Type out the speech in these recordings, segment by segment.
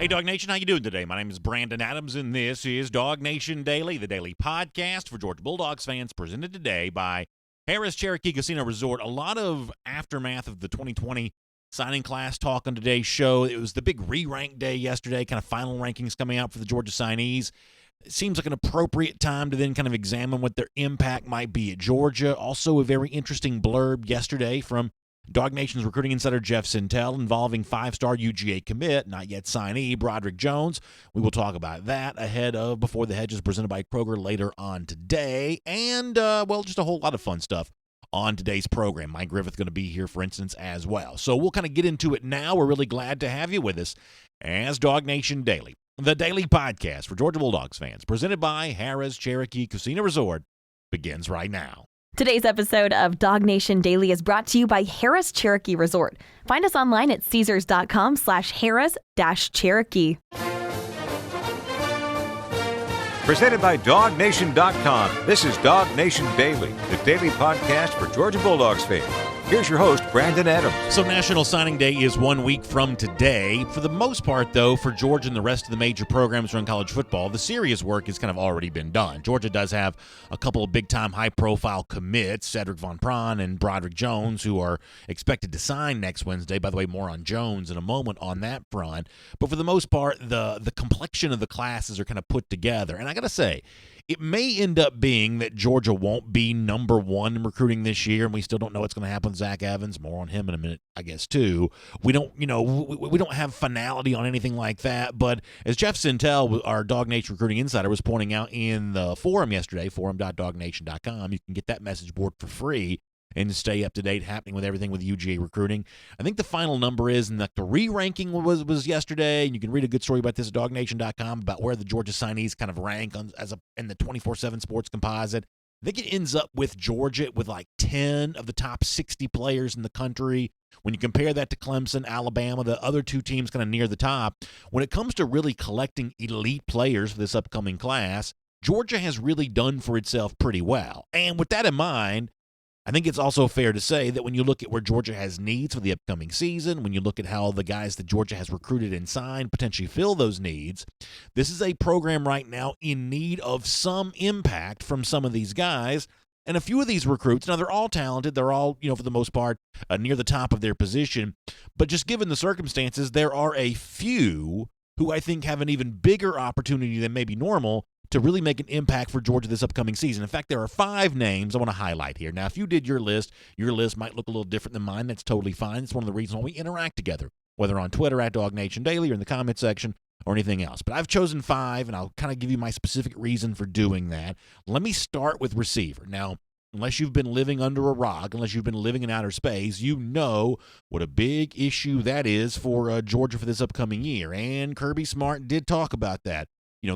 Hey, DawgNation, how you doing today? My name is Brandon Adams, and this is DawgNation Daily, the daily podcast for Georgia Bulldogs fans, presented today by Harrah's Cherokee Casino Resort. A lot of aftermath of the 2020 signing class talk on today's show. It was the big re-rank day yesterday, kind of final rankings coming out for the Georgia signees. It seems like an appropriate time to then kind of examine what their impact might be at Georgia. Also, a very interesting blurb yesterday from DawgNation's recruiting insider Jeff Sintel involving five-star UGA commit, not yet signee, Broderick Jones. We will talk about that ahead of Before the Hedges presented by Kroger later on today. And, just a whole lot of fun stuff on today's program. Mike Griffith going to be here, for instance, as well. So we'll kind of get into it now. We're really glad to have you with us as DawgNation Daily, the daily podcast for Georgia Bulldogs fans, presented by Harrah's Cherokee Casino Resort, begins right now. Today's episode of DawgNation Daily is brought to you by Harrah's Cherokee Resort. Find us online at Caesars.com/Harrah's-Cherokee. Presented by DawgNation.com. This is DawgNation Daily, the daily podcast for Georgia Bulldogs fans. Here's your host, Brandon Adams. So National Signing Day is 1 week from today. For the most part, though, for Georgia and the rest of the major programs around college football, the serious work has kind of already been done. Georgia does have a couple of big-time, high-profile commits, Cedric Von Pran and Broderick Jones, who are expected to sign next Wednesday. By the way, more on Jones in a moment on that front. But for the most part, the complexion of the classes are kind of put together. And I got to say, it may end up being that Georgia won't be number one in recruiting this year, and we still don't know what's going to happen with Zach Evans. More on him in a minute, I guess, too. We don't have finality on anything like that. But as Jeff Sintel, our DawgNation recruiting insider, was pointing out in the forum yesterday, forum.dawgnation.com, you can get that message board for free and stay up to date, happening with everything with UGA recruiting. I think the final number is, and the re-ranking was yesterday, and you can read a good story about this at DawgNation.com about where the Georgia signees kind of rank in the 24/7 sports composite. I think it ends up with Georgia with like 10 of the top 60 players in the country. When you compare that to Clemson, Alabama, the other two teams kind of near the top, when it comes to really collecting elite players for this upcoming class, Georgia has really done for itself pretty well. And with that in mind, I think it's also fair to say that when you look at where Georgia has needs for the upcoming season, when you look at how the guys that Georgia has recruited and signed potentially fill those needs, this is a program right now in need of some impact from some of these guys. And a few of these recruits, now they're all talented, they're all, for the most part, near the top of their position. But just given the circumstances, there are a few who I think have an even bigger opportunity than maybe normal to really make an impact for Georgia this upcoming season. In fact, there are 5 names I want to highlight here. Now, if you did your list might look a little different than mine. That's totally fine. It's one of the reasons why we interact together, whether on Twitter at DawgNation Daily or in the comment section or anything else. But I've chosen 5, and I'll kind of give you my specific reason for doing that. Let me start with receiver. Now, unless you've been living under a rock, unless you've been living in outer space, you know what a big issue that is for Georgia for this upcoming year. And Kirby Smart did talk about that.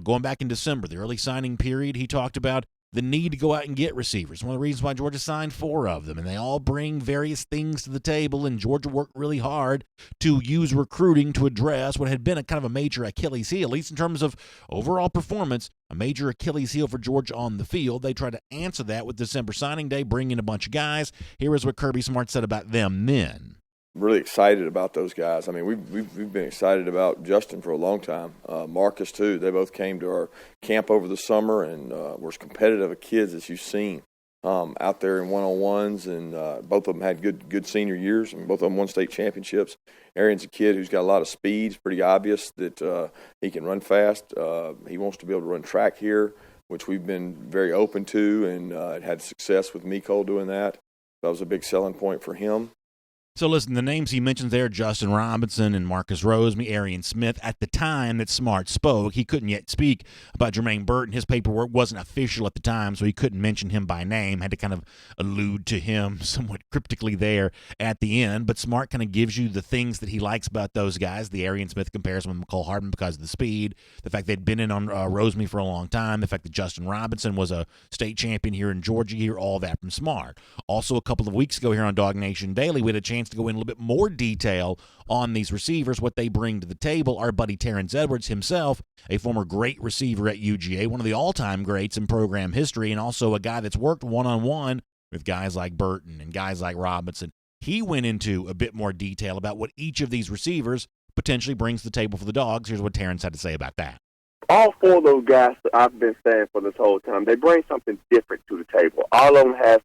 Going back in December, the early signing period, he talked about the need to go out and get receivers. One of the reasons why Georgia signed 4 of them, and they all bring various things to the table, and Georgia worked really hard to use recruiting to address what had been a kind of a major Achilles heel, at least in terms of overall performance, a major Achilles heel for Georgia on the field. They tried to answer that with December signing day, bring in a bunch of guys. Here is what Kirby Smart said about them then. Really excited about those guys. I mean, we've been excited about Justin for a long time. Marcus too. They both came to our camp over the summer and were as competitive as kids as you've seen out there in one-on-ones. And both of them had good senior years, and both of them won state championships. Arian's a kid who's got a lot of speed. It's pretty obvious that he can run fast. He wants to be able to run track here, which we've been very open to, and had success with Miko doing that. That was a big selling point for him. So listen, the names he mentions there, Justin Robinson and Marcus Rosemy, Arian Smith, at the time that Smart spoke, he couldn't yet speak about Jermaine Burton. His paperwork wasn't official at the time, so he couldn't mention him by name, had to kind of allude to him somewhat cryptically there at the end. But Smart kind of gives you the things that he likes about those guys. The Arian Smith comparison with McCole Hardman because of the speed, the fact they'd been in on Rosemy for a long time, the fact that Justin Robinson was a state champion here in Georgia, here, all that from Smart. Also, a couple of weeks ago here on DawgNation Daily, we had a chance to go in a little bit more detail on these receivers, what they bring to the table. Our buddy Terrence Edwards himself, a former great receiver at UGA, one of the all-time greats in program history, and also a guy that's worked one-on-one with guys like Burton and guys like Robinson. He went into a bit more detail about what each of these receivers potentially brings to the table for the Dogs. Here's what Terrence had to say about that. All four of those guys that I've been saying for this whole time, they bring something different to the table. All of them have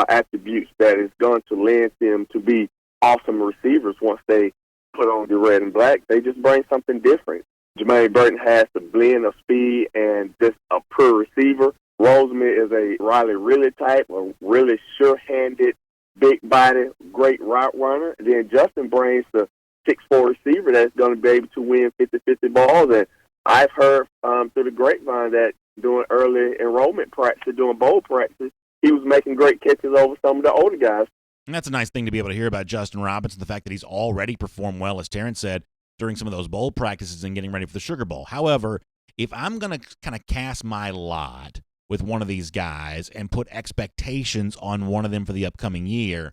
attributes that is going to lend them to be awesome receivers once they put on the red and black. They just bring something different. Jermaine Burton has the blend of speed and just a pure receiver. Rosemy is a Riley Ridley type, a really sure-handed, big body, great route runner. And then Justin brings the 6'4" receiver that's going to be able to win 50-50 balls. And I've heard through the grapevine that doing early enrollment practice, doing bowl practice, he was making great catches over some of the older guys. And that's a nice thing to be able to hear about Justin Robinson, the fact that he's already performed well, as Terrence said, during some of those bowl practices and getting ready for the Sugar Bowl. However, if I'm going to kind of cast my lot with one of these guys and put expectations on one of them for the upcoming year,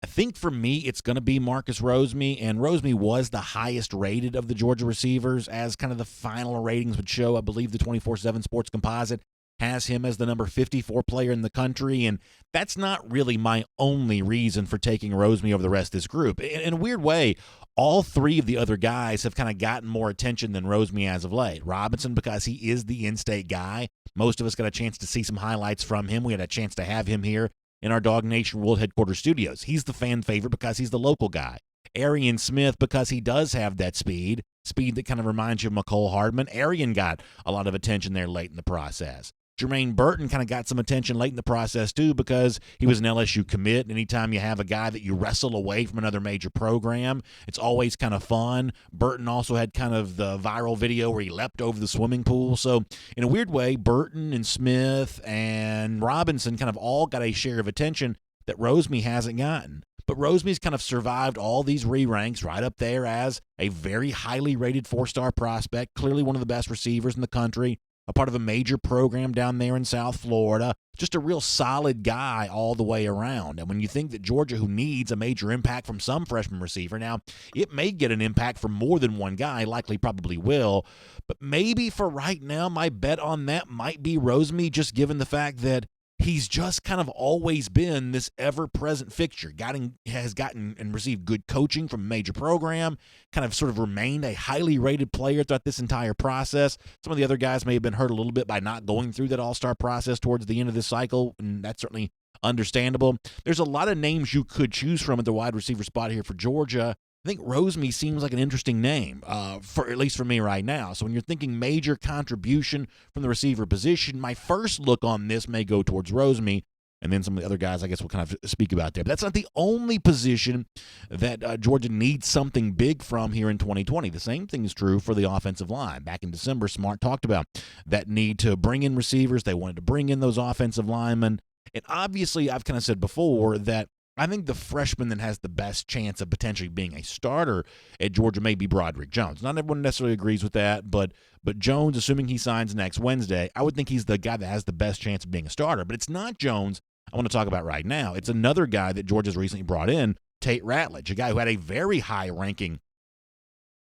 I think for me it's going to be Marcus Rosemy, and Rosemy was the highest rated of the Georgia receivers as kind of the final ratings would show. I believe the 24/7 Sports Composite has him as the number 54 player in the country, and that's not really my only reason for taking Rosemy over the rest of this group. In a weird way, all three of the other guys have kind of gotten more attention than Rosemy as of late. Robinson, because he is the in-state guy. Most of us got a chance to see some highlights from him. We had a chance to have him here in our DawgNation World Headquarters studios. He's the fan favorite because he's the local guy. Arian Smith, because he does have that speed that kind of reminds you of McCole Hardman. Arian got a lot of attention there late in the process. Jermaine Burton kind of got some attention late in the process, too, because he was an LSU commit. Anytime you have a guy that you wrestle away from another major program, it's always kind of fun. Burton also had kind of the viral video where he leapt over the swimming pool. So, in a weird way, Burton and Smith and Robinson kind of all got a share of attention that Rosemy hasn't gotten. But Rosemy's kind of survived all these re-ranks right up there as a very highly rated four-star prospect, clearly one of the best receivers in the country, a part of a major program down there in South Florida, just a real solid guy all the way around. And when you think that Georgia, who needs a major impact from some freshman receiver, now it may get an impact from more than one guy, likely probably will, but maybe for right now, my bet on that might be Rosemy, just given the fact that he's just kind of always been this ever-present fixture. Has gotten and received good coaching from a major program, kind of sort of remained a highly rated player throughout this entire process. Some of the other guys may have been hurt a little bit by not going through that all-star process towards the end of this cycle, and that's certainly understandable. There's a lot of names you could choose from at the wide receiver spot here for Georgia. I think Rosemy seems like an interesting name, for at least for me right now. So when you're thinking major contribution from the receiver position, my first look on this may go towards Rosemy, and then some of the other guys I guess we'll kind of speak about there. But that's not the only position that Georgia needs something big from here in 2020. The same thing is true for the offensive line. Back in December, Smart talked about that need to bring in receivers. They wanted to bring in those offensive linemen. And obviously, I've kind of said before that I think the freshman that has the best chance of potentially being a starter at Georgia may be Broderick Jones. Not everyone necessarily agrees with that, but Jones, assuming he signs next Wednesday, I would think he's the guy that has the best chance of being a starter. But it's not Jones I want to talk about right now. It's another guy that Georgia's recently brought in, Tate Ratledge, a guy who had a very high ranking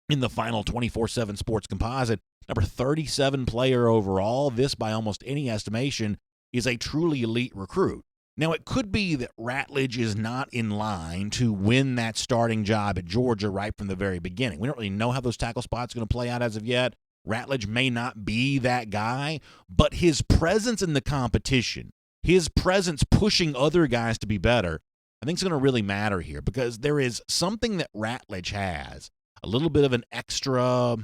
in the final 24/7 Sports Composite, number 37 player overall. This, by almost any estimation, is a truly elite recruit. Now, it could be that Ratledge is not in line to win that starting job at Georgia right from the very beginning. We don't really know how those tackle spots are going to play out as of yet. Ratledge may not be that guy, but his presence in the competition, his presence pushing other guys to be better, I think is going to really matter here because there is something that Ratledge has, a little bit of an extra,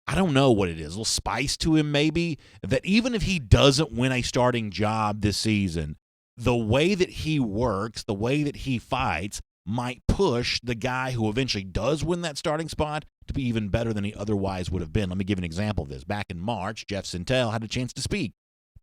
I don't know what it is, a little spice to him maybe, that even if he doesn't win a starting job this season, the way that he works, the way that he fights might push the guy who eventually does win that starting spot to be even better than he otherwise would have been. Let me give an example of this. Back in March, Jeff Sintel had a chance to speak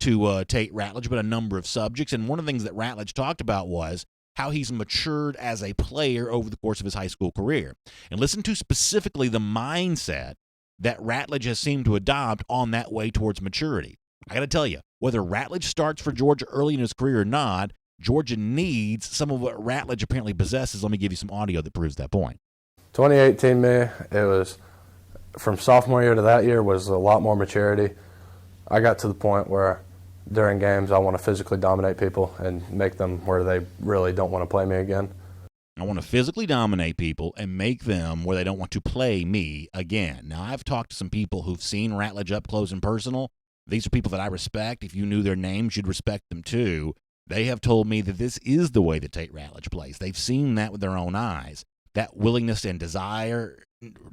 to Tate Ratledge about a number of subjects, and one of the things that Ratledge talked about was how he's matured as a player over the course of his high school career. And listen to specifically the mindset that Ratledge has seemed to adopt on that way towards maturity. I got to tell you, whether Ratledge starts for Georgia early in his career or not, Georgia needs some of what Ratledge apparently possesses. Let me give you some audio that proves that point. 2018, it was from sophomore year to that year was a lot more maturity. I got to the point where during games I want to physically dominate people and make them where they really don't want to play me again. I want to physically dominate people and make them where they don't want to play me again. Now, I've talked to some people who've seen Ratledge up close and personal. These are people that I respect. If you knew their names, you'd respect them too. They have told me that this is the way that Tate Ratledge plays. They've seen that with their own eyes. That willingness and desire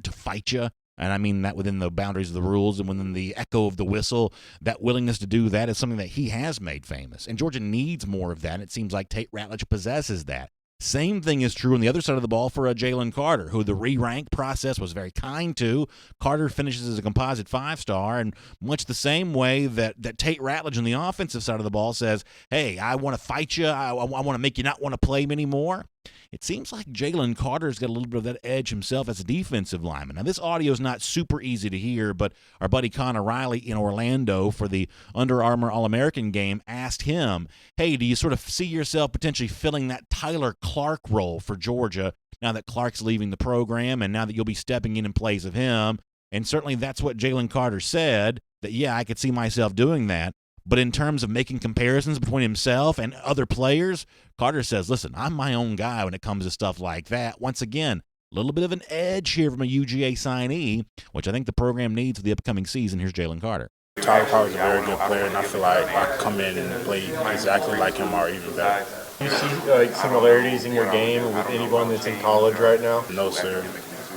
to fight you, and I mean that within the boundaries of the rules and within the echo of the whistle, that willingness to do that is something that he has made famous. And Georgia needs more of that. It seems like Tate Ratledge possesses that. Same thing is true on the other side of the ball for Jalen Carter, who the re-rank process was very kind to. Carter finishes as a composite 5-star, and much the same way that Tate Ratledge on the offensive side of the ball says, hey, I want to fight you, I want to make you not want to play me anymore. It seems like Jalen Carter's got a little bit of that edge himself as a defensive lineman. Now, this audio is not super easy to hear, but our buddy Connor Riley in Orlando for the Under Armour All-American game asked him, hey, do you sort of see yourself potentially filling that Tyler Clark role for Georgia now that Clark's leaving the program and now that you'll be stepping in place of him? And certainly that's what Jalen Carter said, that, yeah, I could see myself doing that. But in terms of making comparisons between himself and other players, Carter says, listen, I'm my own guy when it comes to stuff like that. Once again, a little bit of an edge here from a UGA signee, which I think the program needs for the upcoming season. Here's Jalen Carter. Tyler Clark is a very good player, and I feel like I can come in and play exactly like him or even better. Do you see similarities in your game with anyone that's in college right now? No, sir.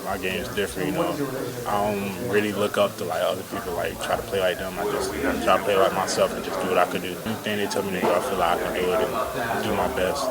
My game is different, you know. I don't really look up to like other people, like try to play like them. I just try to play like myself and just do what I could do. Anything they tell me to do, I feel like I can do it and do my best.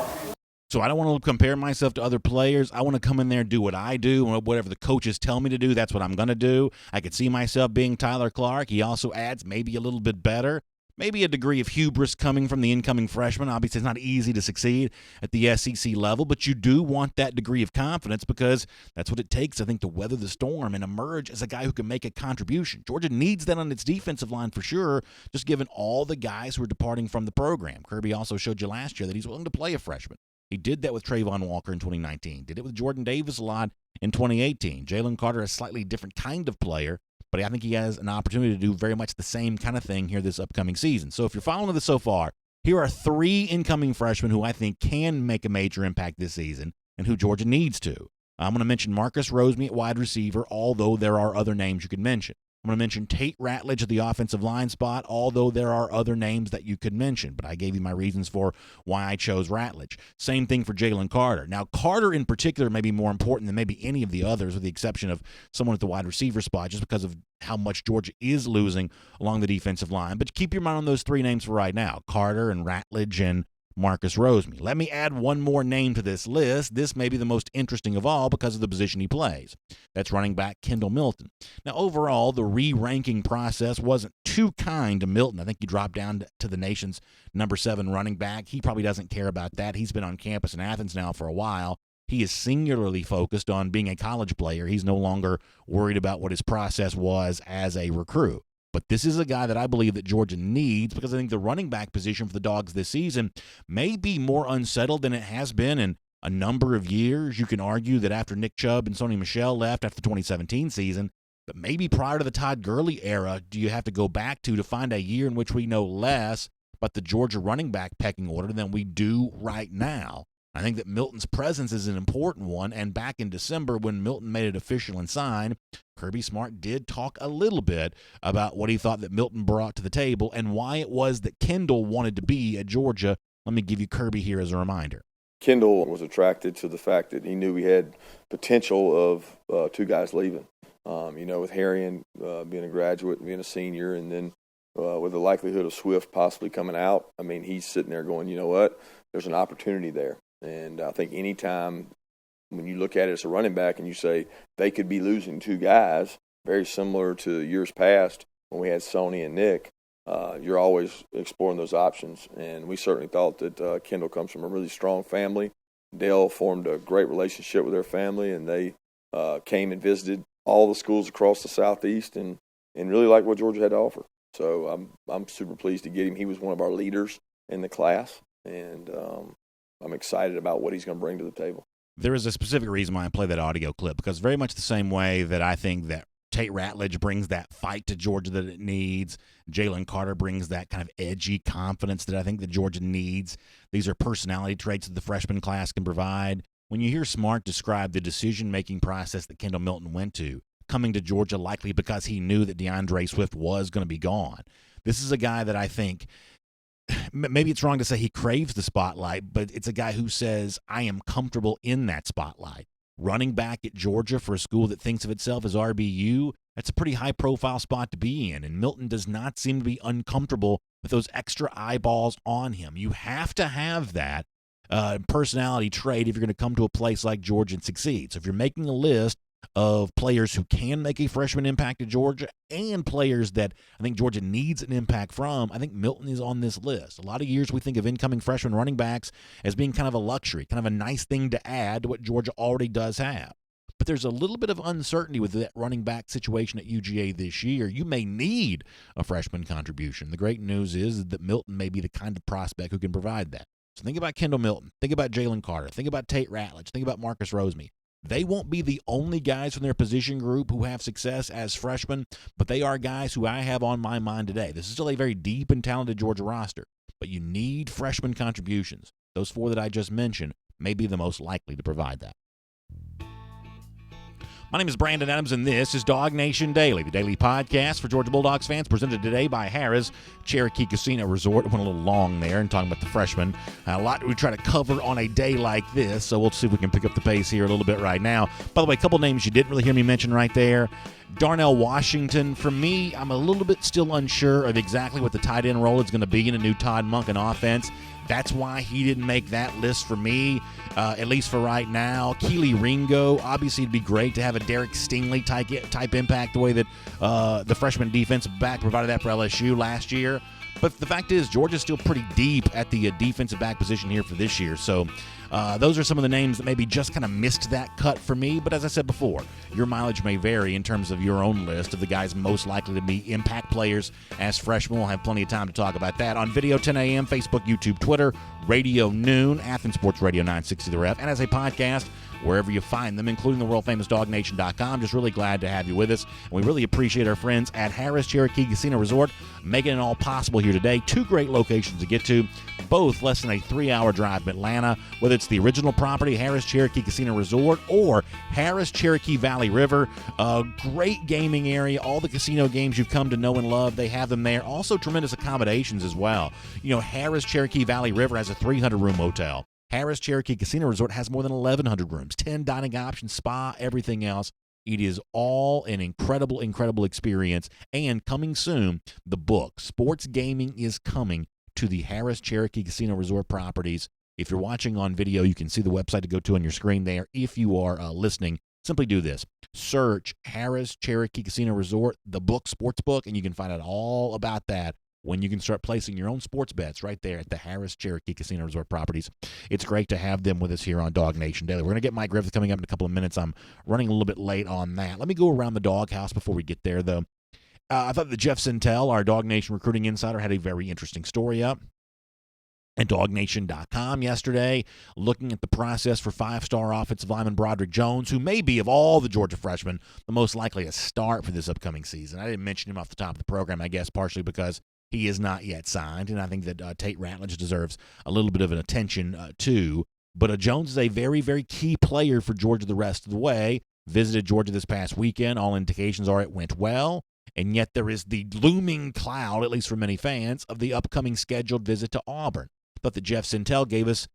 So I don't want to compare myself to other players. I want to come in there and do what I do. Whatever the coaches tell me to do, that's what I'm going to do. I could see myself being Tyler Clark. He also adds maybe a little bit better. Maybe a degree of hubris coming from the incoming freshman. Obviously, it's not easy to succeed at the SEC level, but you do want that degree of confidence because that's what it takes, I think, to weather the storm and emerge as a guy who can make a contribution. Georgia needs that on its defensive line for sure, just given all the guys who are departing from the program. Kirby also showed you last year that he's willing to play a freshman. He did that with Trayvon Walker in 2019. Did it with Jordan Davis a lot in 2018. Jalen Carter, a slightly different kind of player, but I think he has an opportunity to do very much the same kind of thing here this upcoming season. So if you're following this so far, here are 3 incoming freshmen who I think can make a major impact this season and who Georgia needs to. I'm going to mention Marcus Rosemy at wide receiver, although there are other names you could mention. I'm going to mention Tate Ratledge at the offensive line spot, although there are other names that you could mention, but I gave you my reasons for why I chose Ratledge. Same thing for Jalen Carter. Now, Carter in particular may be more important than maybe any of the others, with the exception of someone at the wide receiver spot, just because of how much Georgia is losing along the defensive line. But keep your mind on those 3 names for right now, Carter and Ratledge and Marcus Rosemy. Let me add one more name to this list. This may be the most interesting of all because of the position he plays. That's running back Kendall Milton. Now, overall, the re-ranking process wasn't too kind to Milton. I think he dropped down to the nation's number 7 running back. He probably doesn't care about that. He's been on campus in Athens now for a while. He is singularly focused on being a college player. He's no longer worried about what his process was as a recruit. But this is a guy that I believe that Georgia needs because I think the running back position for the Dogs this season may be more unsettled than it has been in a number of years. You can argue that after Nick Chubb and Sony Michel left after the 2017 season, but maybe prior to the Todd Gurley era, do you have to go back to find a year in which we know less about the Georgia running back pecking order than we do right now? I think that Milton's presence is an important one, and back in December when Milton made it official and signed, Kirby Smart did talk a little bit about what he thought that Milton brought to the table and why it was that Kendall wanted to be at Georgia. Let me give you Kirby here as a reminder. Kendall was attracted to the fact that he knew he had potential of 2 guys leaving. With Harrion being a graduate, being a senior, and then with the likelihood of Swift possibly coming out, I mean, he's sitting there going, you know what, there's an opportunity there. And I think anytime when you look at it as a running back and you say they could be losing 2 guys, very similar to years past when we had Sony and Nick, you're always exploring those options. And we certainly thought that Kendall comes from a really strong family. Dale formed a great relationship with their family, and they came and visited all the schools across the Southeast and really liked what Georgia had to offer. So I'm super pleased to get him. He was one of our leaders in the class, and I'm excited about what he's going to bring to the table. There is a specific reason why I play that audio clip, because very much the same way that I think that Tate Ratledge brings that fight to Georgia that it needs, Jalen Carter brings that kind of edgy confidence that I think that Georgia needs. These are personality traits that the freshman class can provide. when you hear Smart describe the decision-making process that Kendall Milton went to, coming to Georgia likely because he knew that DeAndre Swift was going to be gone. This is a guy that I think, maybe it's wrong to say he craves the spotlight, but it's a guy who says, I am comfortable in that spotlight. Running back at Georgia for a school that thinks of itself as RBU, that's a pretty high-profile spot to be in, and Milton does not seem to be uncomfortable with those extra eyeballs on him. You have to have that personality trait if you're going to come to a place like Georgia and succeed. So if you're making a list of players who can make a freshman impact at Georgia and players that I think Georgia needs an impact from, I think Milton is on this list. A lot of years we think of incoming freshman running backs as being kind of a luxury, kind of a nice thing to add to what Georgia already does have. But there's a little bit of uncertainty with that running back situation at UGA this year. You may need a freshman contribution. The great news is that Milton may be the kind of prospect who can provide that. So think about Kendall Milton. Think about Jalen Carter. Think about Tate Ratledge. Think about Marcus Rosemy. They won't be the only guys from their position group who have success as freshmen, but they are guys who I have on my mind today. This is still a very deep and talented Georgia roster, but you need freshman contributions. Those four that I just mentioned may be the most likely to provide that. My name is Brandon Adams, and this is DawgNation Daily, the daily podcast for Georgia Bulldogs fans, presented today by Harrah's Cherokee Casino Resort. Went a little long there and talking about the freshmen. A lot we try to cover on a day like this, so we'll see if we can pick up the pace here a little bit right now. By the way, a couple names you didn't really hear me mention right there. Darnell Washington, for me, I'm a little bit still unsure of exactly what the tight end role is going to be in a new Todd Monken offense. That's why he didn't make that list for me, at least for right now. Keely Ringo, obviously it'd be great to have a Derek Stingley type impact the way that the freshman defensive back provided that for LSU last year. But the fact is, Georgia's still pretty deep at the defensive back position here for this year. So those are some of the names that maybe just kind of missed that cut for me. But as I said before, your mileage may vary in terms of your own list of the guys most likely to be impact players as freshmen. We'll have plenty of time to talk about that on video 10 a.m., Facebook, YouTube, Twitter, Radio Noon, Athens Sports Radio 960 The Ref, and as a podcast wherever you find them, including the world-famous DawgNation.com. Just really glad to have you with us. And we really appreciate our friends at Harrah's Cherokee Casino Resort making it all possible here today. Two great locations to get to, both less than a 3-hour drive from Atlanta, whether it's the original property, Harrah's Cherokee Casino Resort, or Harrah's Cherokee Valley River. A great gaming area. All the casino games you've come to know and love, they have them there. Also tremendous accommodations as well. You know, Harrah's Cherokee Valley River has a 300-room hotel. Harrah's Cherokee Casino Resort has more than 1,100 rooms, 10 dining options, spa, everything else. It is all an incredible, incredible experience. And coming soon, the book, Sports Gaming is Coming to the Harrah's Cherokee Casino Resort properties. If you're watching on video, you can see the website to go to on your screen there. If you are listening, simply do this. Search Harrah's Cherokee Casino Resort, the book, sports book, and you can find out all about that when you can start placing your own sports bets right there at the Harrah's Cherokee Casino Resort properties. It's great to have them with us here on DawgNation Daily. We're going to get Mike Griffith coming up in a couple of minutes. I'm running a little bit late on that. Let me go around the doghouse before we get there, though. I thought that Jeff Sintel, our DawgNation recruiting insider, had a very interesting story up at DawgNation.com yesterday, looking at the process for 5-star offensive lineman Broderick Jones, who may be, of all the Georgia freshmen, the most likely to start for this upcoming season. I didn't mention him off the top of the program, I guess, partially because he is not yet signed, and I think that Tate Ratledge deserves a little bit of an attention, too. But Jones is a very, very key player for Georgia the rest of the way. Visited Georgia this past weekend. All indications are it went well. And yet there is the looming cloud, at least for many fans, of the upcoming scheduled visit to Auburn. But that Jeff Sintel gave us,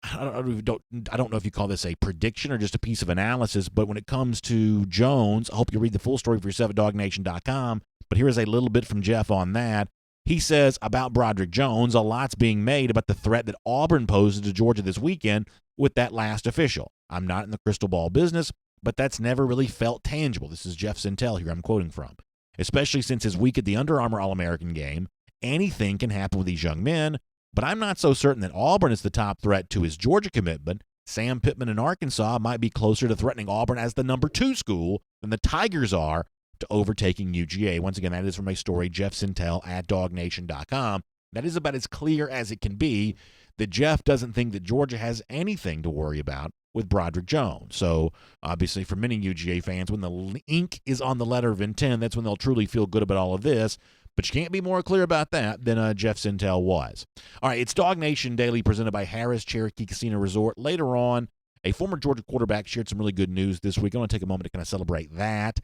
I don't know if you call this a prediction or just a piece of analysis, but when it comes to Jones, I hope you read the full story for yourself at DawgNation.com. But here is a little bit from Jeff on that. He says about Broderick Jones, a lot's being made about the threat that Auburn poses to Georgia this weekend with that last official. I'm not in the crystal ball business, but that's never really felt tangible. This is Jeff Sintel here I'm quoting from. Especially since his week at the Under Armour All-American game, anything can happen with these young men, but I'm not so certain that Auburn is the top threat to his Georgia commitment. Sam Pittman in Arkansas might be closer to threatening Auburn as the number 2 school than the Tigers are to overtaking UGA. Once again, that is from a story, Jeff Sintel at DawgNation.com. That is about as clear as it can be that Jeff doesn't think that Georgia has anything to worry about with Broderick Jones. So, obviously, for many UGA fans, when the ink is on the letter of intent, that's when they'll truly feel good about all of this. But you can't be more clear about that than Jeff Sintel was. All right, it's DawgNation Daily presented by Harrah's Cherokee Casino Resort. Later on, A former Georgia quarterback shared some really good news this week. I want to take a moment to kind of celebrate that.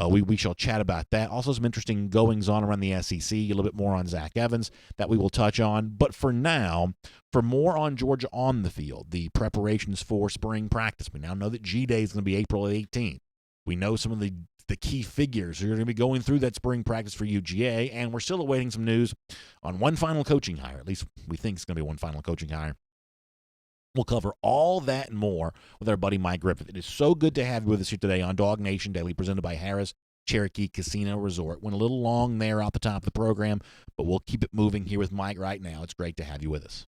We shall chat about that. Also, some interesting goings-on around the SEC, a little bit more on Zach Evans that we will touch on. But for now, for more on Georgia on the field, the preparations for spring practice, we now know that G-Day is going to be April 18th. We know some of the key figures who are going to be going through that spring practice for UGA, and we're still awaiting some news on one final coaching hire. At least we think it's going to be one final coaching hire. We'll cover all that and more with our buddy Mike Griffith. It is so good to have you with us here today on DawgNation Daily, presented by Harris Cherokee Casino Resort. Went a little long there off the top of the program, but we'll keep it moving here with Mike right now. It's great to have you with us.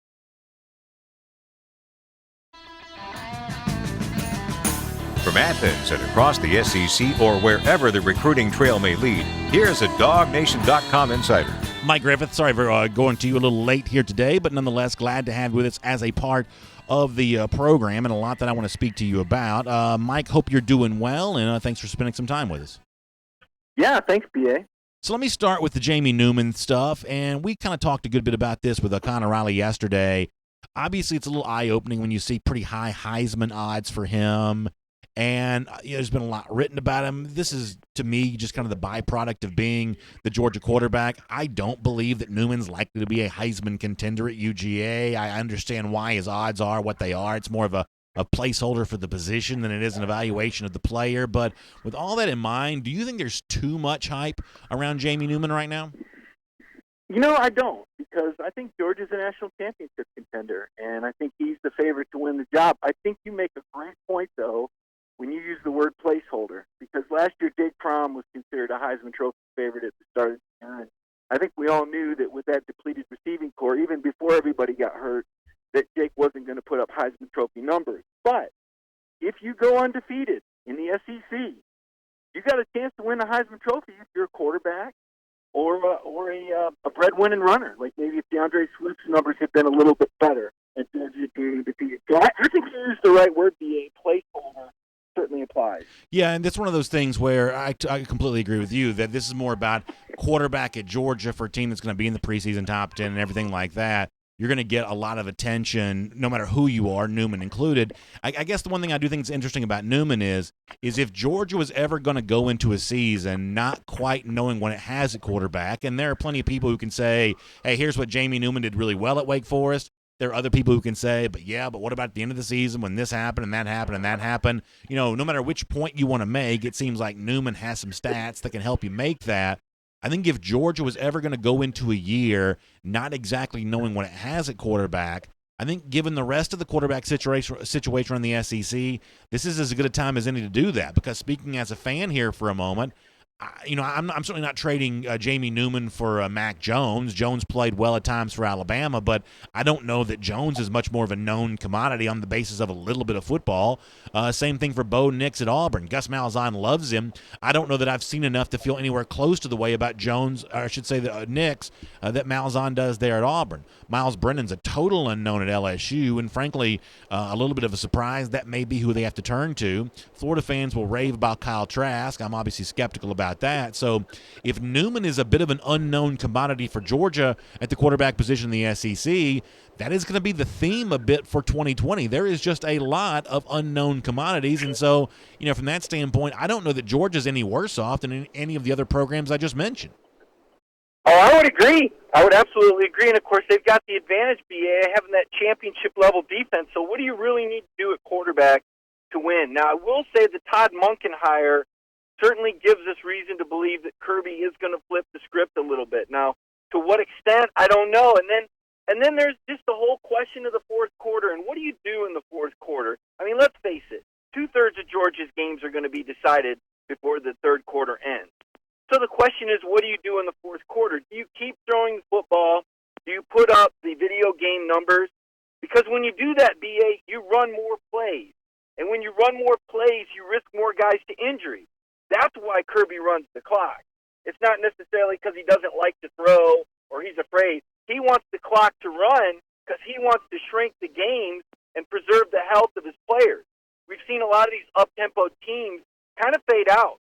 From Athens and across the SEC or wherever the recruiting trail may lead, here's a DawgNation.com insider. Mike Griffith, sorry for going to you a little late here today, but nonetheless glad to have you with us as a part of the program, and a lot that I want to speak to you about. Mike, hope you're doing well, and thanks for spending some time with us. Yeah, thanks, BA. So let me start with the Jamie Newman stuff, and we kind of talked a good bit about this with Connor Riley yesterday. Obviously, it's a little eye-opening when you see pretty high Heisman odds for him, and there's been a lot written about him. This is, to me, just kind of the byproduct of being the Georgia quarterback. I don't believe that Newman's likely to be a Heisman contender at UGA. I understand why his odds are what they are. It's more of a placeholder for the position than it is an evaluation of the player. But with all that in mind, do you think there's too much hype around Jamie Newman right now? I don't, because I think Georgia's a national championship contender, and I think he's the favorite to win the job. I think you make a great point, though, when you use the word placeholder, because last year Jake Fromm was considered a Heisman Trophy favorite at the start of the year. And I think we all knew that with that depleted receiving core, even before everybody got hurt, that Jake wasn't going to put up Heisman Trophy numbers. But if you go undefeated in the SEC, you got a chance to win a Heisman Trophy if you're a quarterback or a breadwinning runner. Like maybe if DeAndre Swift's numbers had been a little bit better at Georgia being undefeated. So I think you used the right word, be a placeholder. Certainly applies. Yeah, and that's one of those things where I completely agree with you that this is more about quarterback at Georgia for a team that's going to be in the preseason top 10 and everything like that. You're going to get a lot of attention no matter who you are, Newman included. I guess the one thing I do think is interesting about Newman is if Georgia was ever going to go into a season not quite knowing what it has at quarterback, and there are plenty of people who can say, hey, here's what Jamie Newman did really well at Wake Forest. There are other people who can say, but what about at the end of the season when this happened and that happened and that happened? No matter which point you want to make, it seems like Newman has some stats that can help you make that. I think if Georgia was ever going to go into a year not exactly knowing what it has at quarterback, I think given the rest of the quarterback situation in the SEC, this is as good a time as any to do that. Because speaking as a fan here for a moment, I'm certainly not trading Jamie Newman for Mac Jones. Jones played well at times for Alabama, but I don't know that Jones is much more of a known commodity on the basis of a little bit of football. Same thing for Bo Nix at Auburn. Gus Malzahn loves him. I don't know that I've seen enough to feel anywhere close to the way about Jones, or I should say Nix, that Malzahn does there at Auburn. Miles Brennan's a total unknown at LSU, and frankly, a little bit of a surprise. That may be who they have to turn to. Florida fans will rave about Kyle Trask. I'm obviously skeptical about that. So if Newman is a bit of an unknown commodity for Georgia at the quarterback position in the SEC, that is going to be the theme a bit for 2020. There is just a lot of unknown commodities. And so, from that standpoint, I don't know that Georgia's any worse off than any of the other programs I just mentioned. Oh, I would agree. I would absolutely agree. And, of course, they've got the advantage, BA, having that championship-level defense. So what do you really need to do at quarterback to win? Now, I will say the Todd Monken hire certainly gives us reason to believe that Kirby is going to flip the script a little bit. Now, to what extent, I don't know. And then there's just the whole question of the fourth quarter. And what do you do in the fourth quarter? I mean, let's face it. 2/3 of Georgia's games are going to be decided before the third quarter ends. So the question is, what do you do in the fourth quarter? Do you keep throwing the football? Do you put up the video game numbers? Because when you do that, BA, you run more plays. And when you run more plays, you risk more guys to injury. That's why Kirby runs the clock. It's not necessarily because he doesn't like to throw or he's afraid. He wants the clock to run because he wants to shrink the games and preserve the health of his players. We've seen a lot of these up-tempo teams kind of fade out.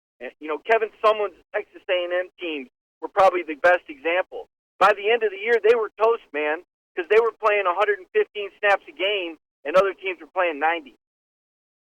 Kevin Sumlin's Texas A&M teams were probably the best example. By the end of the year, they were toast, man, because they were playing 115 snaps a game and other teams were playing 90.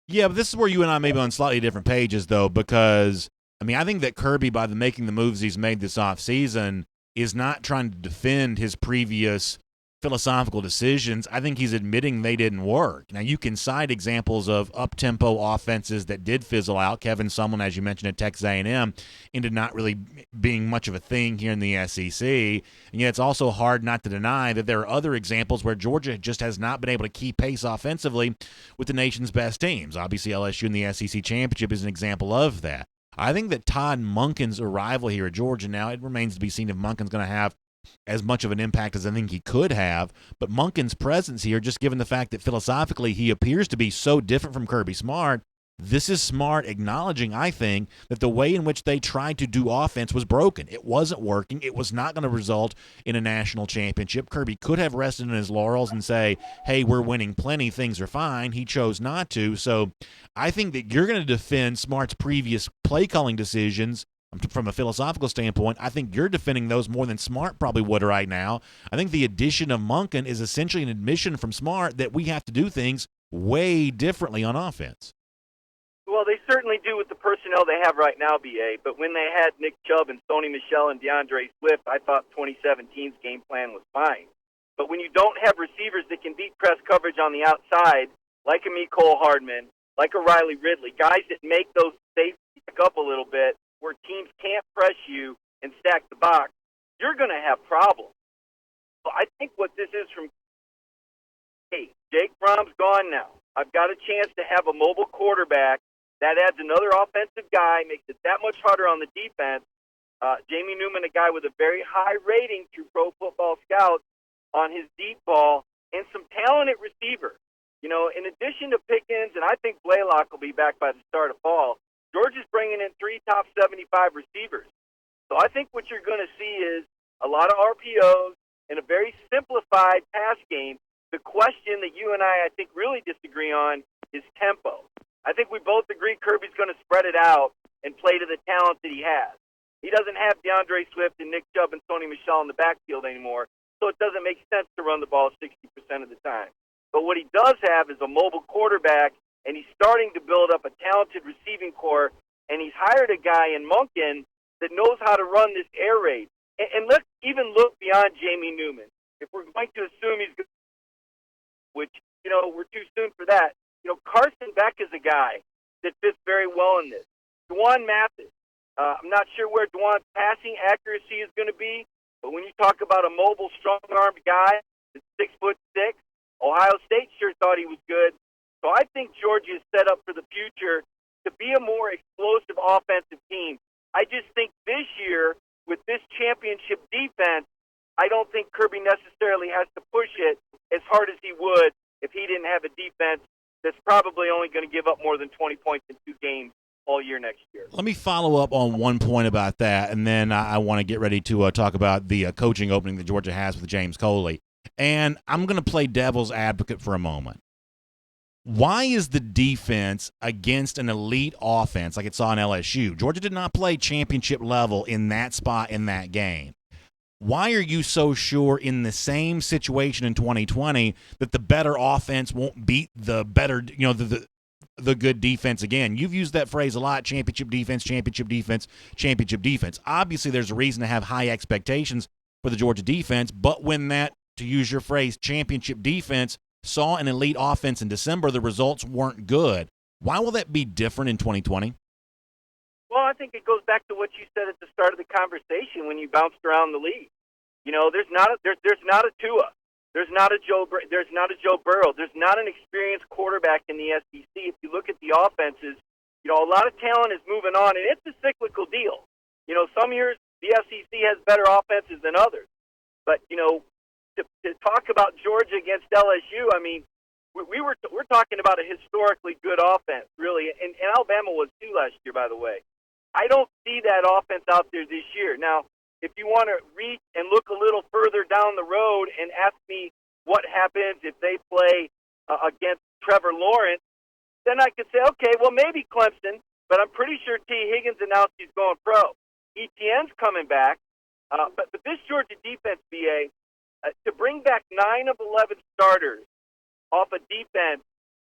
Yeah, but this is where you and I may be on slightly different pages, though, because, I think that Kirby, by making the moves he's made this offseason, is not trying to defend his previous philosophical decisions. I think he's admitting they didn't work. Now, you can cite examples of up-tempo offenses that did fizzle out. Kevin Sumlin, as you mentioned, at Texas A&M, ended not really being much of a thing here in the SEC. And yet it's also hard not to deny that there are other examples where Georgia just has not been able to keep pace offensively with the nation's best teams. Obviously, LSU in the SEC championship is an example of that. I think that Todd Monken's arrival here at Georgia now, it remains to be seen if Monken's going to have as much of an impact as I think he could have. But Monken's presence here, just given the fact that philosophically he appears to be so different from Kirby Smart, this is Smart acknowledging, I think, that the way in which they tried to do offense was broken. It wasn't working. It was not going to result in a national championship. Kirby could have rested in his laurels and say, hey, we're winning plenty, things are fine. He chose not to. So I think that you're going to defend Smart's previous play calling decisions from a philosophical standpoint. I think you're defending those more than Smart probably would right now. I think the addition of Monken is essentially an admission from Smart that we have to do things way differently on offense. Well, they certainly do with the personnel they have right now, BA. But when they had Nick Chubb and Sony Michel and DeAndre Swift, I thought 2017's game plan was fine. But when you don't have receivers that can beat press coverage on the outside, like a Mecole Hardman, like a Riley Ridley, guys that make those safeties back up a little bit, where teams can't press you and stack the box, you're going to have problems. So I think what this is from, hey, Jake Fromm's gone now. I've got a chance to have a mobile quarterback. That adds another offensive guy, makes it that much harder on the defense. Jamie Newman, a guy with a very high rating through Pro Football Scouts on his deep ball, and some talented receivers. You know, in addition to Pickens, and I think Blaylock will be back by the start of fall, Georgia's bringing in 3 top 75 receivers. So I think what you're going to see is a lot of RPOs and a very simplified pass game. The question that you and I think, really disagree on is tempo. I think we both agree Kirby's going to spread it out and play to the talent that he has. He doesn't have DeAndre Swift and Nick Chubb and Sony Michel in the backfield anymore, so it doesn't make sense to run the ball 60% of the time. But what he does have is a mobile quarterback, and he's starting to build up a talented receiving core, and he's hired a guy in Monken that knows how to run this air raid. And let's even look beyond Jamie Newman. If we're going to assume he's good, which, you know, we're too soon for that, you know, Carson Beck is a guy that fits very well in this. Dwan Mathis, I'm not sure where Dwan's passing accuracy is going to be, but when you talk about a mobile, strong-armed guy that's 6'6", Ohio State sure thought he was good. So I think Georgia is set up for the future to be a more explosive offensive team. I just think this year, with this championship defense, I don't think Kirby necessarily has to push it as hard as he would if he didn't have a defense that's probably only going to give up more than 20 points in 2 games all year next year. Let me follow up on one point about that, and then I want to get ready to talk about the coaching opening that Georgia has with James Coley. And I'm going to play devil's advocate for a moment. Why is the defense against an elite offense like it saw in LSU? Georgia did not play championship level in that spot in that game. Why are you so sure in the same situation in 2020 that the better offense won't beat the better, you know, the good defense again? You've used that phrase a lot: championship defense, championship defense, championship defense. Obviously, there's a reason to have high expectations for the Georgia defense, but when that, to use your phrase, championship defense saw an elite offense in December, the results weren't good. Why will that be different in 2020? Well, I think it goes back to what you said at the start of the conversation when you bounced around the league. You know, there's not a Tua, there's not a Joe Burrow, there's not an experienced quarterback in the SEC. If you look at the offenses, you know, a lot of talent is moving on, and it's a cyclical deal. You know, some years the SEC has better offenses than others, but you know, to talk about Georgia against LSU, I mean, we're talking about a historically good offense, really, and Alabama was too last year, by the way. I don't see that offense out there this year. Now, if you want to reach and look a little further down the road and ask me what happens if they play against Trevor Lawrence, then I could say, okay, well, maybe Clemson, but I'm pretty sure T. Higgins announced he's going pro. ETN's coming back, but this Georgia defense, BA, to bring back 9 of 11 starters off a defense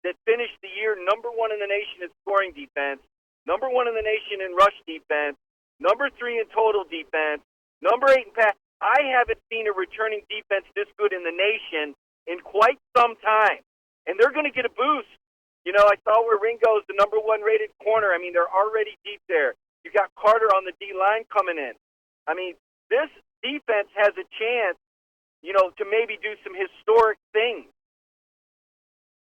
that finished the year number 1 in the nation in scoring defense, number 1 in the nation in rush defense, number 3 in total defense, number 8 in pass. I haven't seen a returning defense this good in the nation in quite some time. And they're going to get a boost. You know, I saw where Ringo's the number 1 rated corner. I mean, they're already deep there. You got Carter on the D-line coming in. I mean, this defense has a chance, you know, to maybe do some historic things.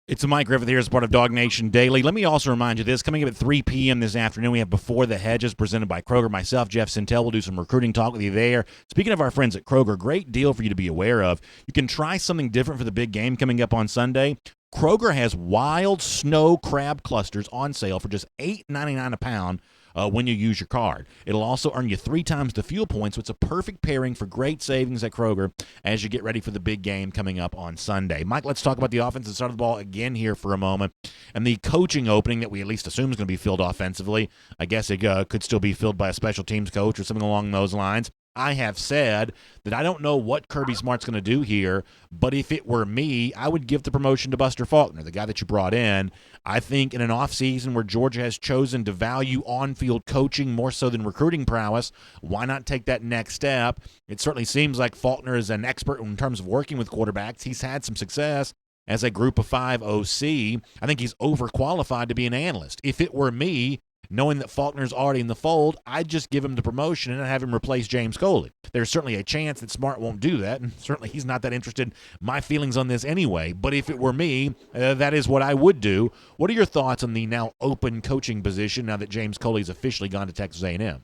It's Mike Griffith here as part of DawgNation Daily. Let me also remind you this. Coming up at 3 p.m. this afternoon, we have Before the Hedges presented by Kroger. Myself, Jeff Sintel, will do some recruiting talk with you there. Speaking of our friends at Kroger, great deal for you to be aware of. You can try something different for the big game coming up on Sunday. Kroger has wild snow crab clusters on sale for just $8.99 a pound when you use your card. It'll also earn you 3 times the fuel points, so it's a perfect pairing for great savings at Kroger as you get ready for the big game coming up on Sunday. Mike, let's talk about the offensive side of the ball again here for a moment. And the coaching opening that we at least assume is going to be filled offensively. I guess it could still be filled by a special teams coach or something along those lines. I have said that I don't know what Kirby Smart's going to do here, but if it were me, I would give the promotion to Buster Faulkner, the guy that you brought in. I think in an offseason where Georgia has chosen to value on-field coaching more so than recruiting prowess, why not take that next step? It certainly seems like Faulkner is an expert in terms of working with quarterbacks. He's had some success as a group of 5 OC. I think he's overqualified to be an analyst. If it were me, knowing that Faulkner's already in the fold, I'd just give him the promotion and have him replace James Coley. There's certainly a chance that Smart won't do that, and certainly he's not that interested in my feelings on this anyway. But if it were me, that is what I would do. What are your thoughts on the now open coaching position now that James Coley's officially gone to Texas A&M?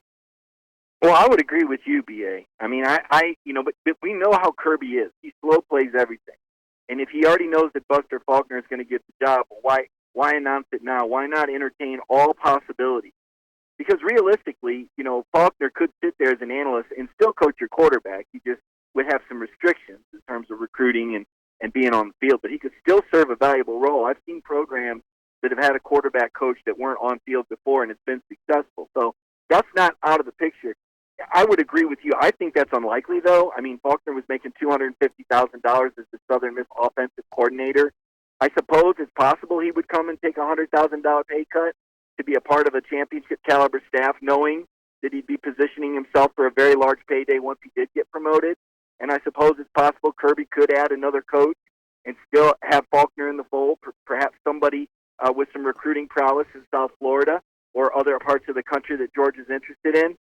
Well, I would agree with you, B.A. I mean, but we know how Kirby is. He slow plays everything. And if he already knows that Buster Faulkner is going to get the job, why announce it now? Why not entertain all possibilities? Because realistically, Faulkner could sit there as an analyst and still coach your quarterback. He just would have some restrictions in terms of recruiting and being on the field, but he could still serve a valuable role. I've seen programs that have had a quarterback coach that weren't on field before, and it's been successful. So that's not out of the picture. I would agree with you. I think that's unlikely, though. I mean, Faulkner was making $250,000 as the Southern Miss offensive coordinator. I suppose it's possible he would come and take a $100,000 pay cut to be a part of a championship-caliber staff, knowing that he'd be positioning himself for a very large payday once he did get promoted. And I suppose it's possible Kirby could add another coach and still have Faulkner in the fold, perhaps somebody with some recruiting prowess in South Florida or other parts of the country that Georgia's interested in.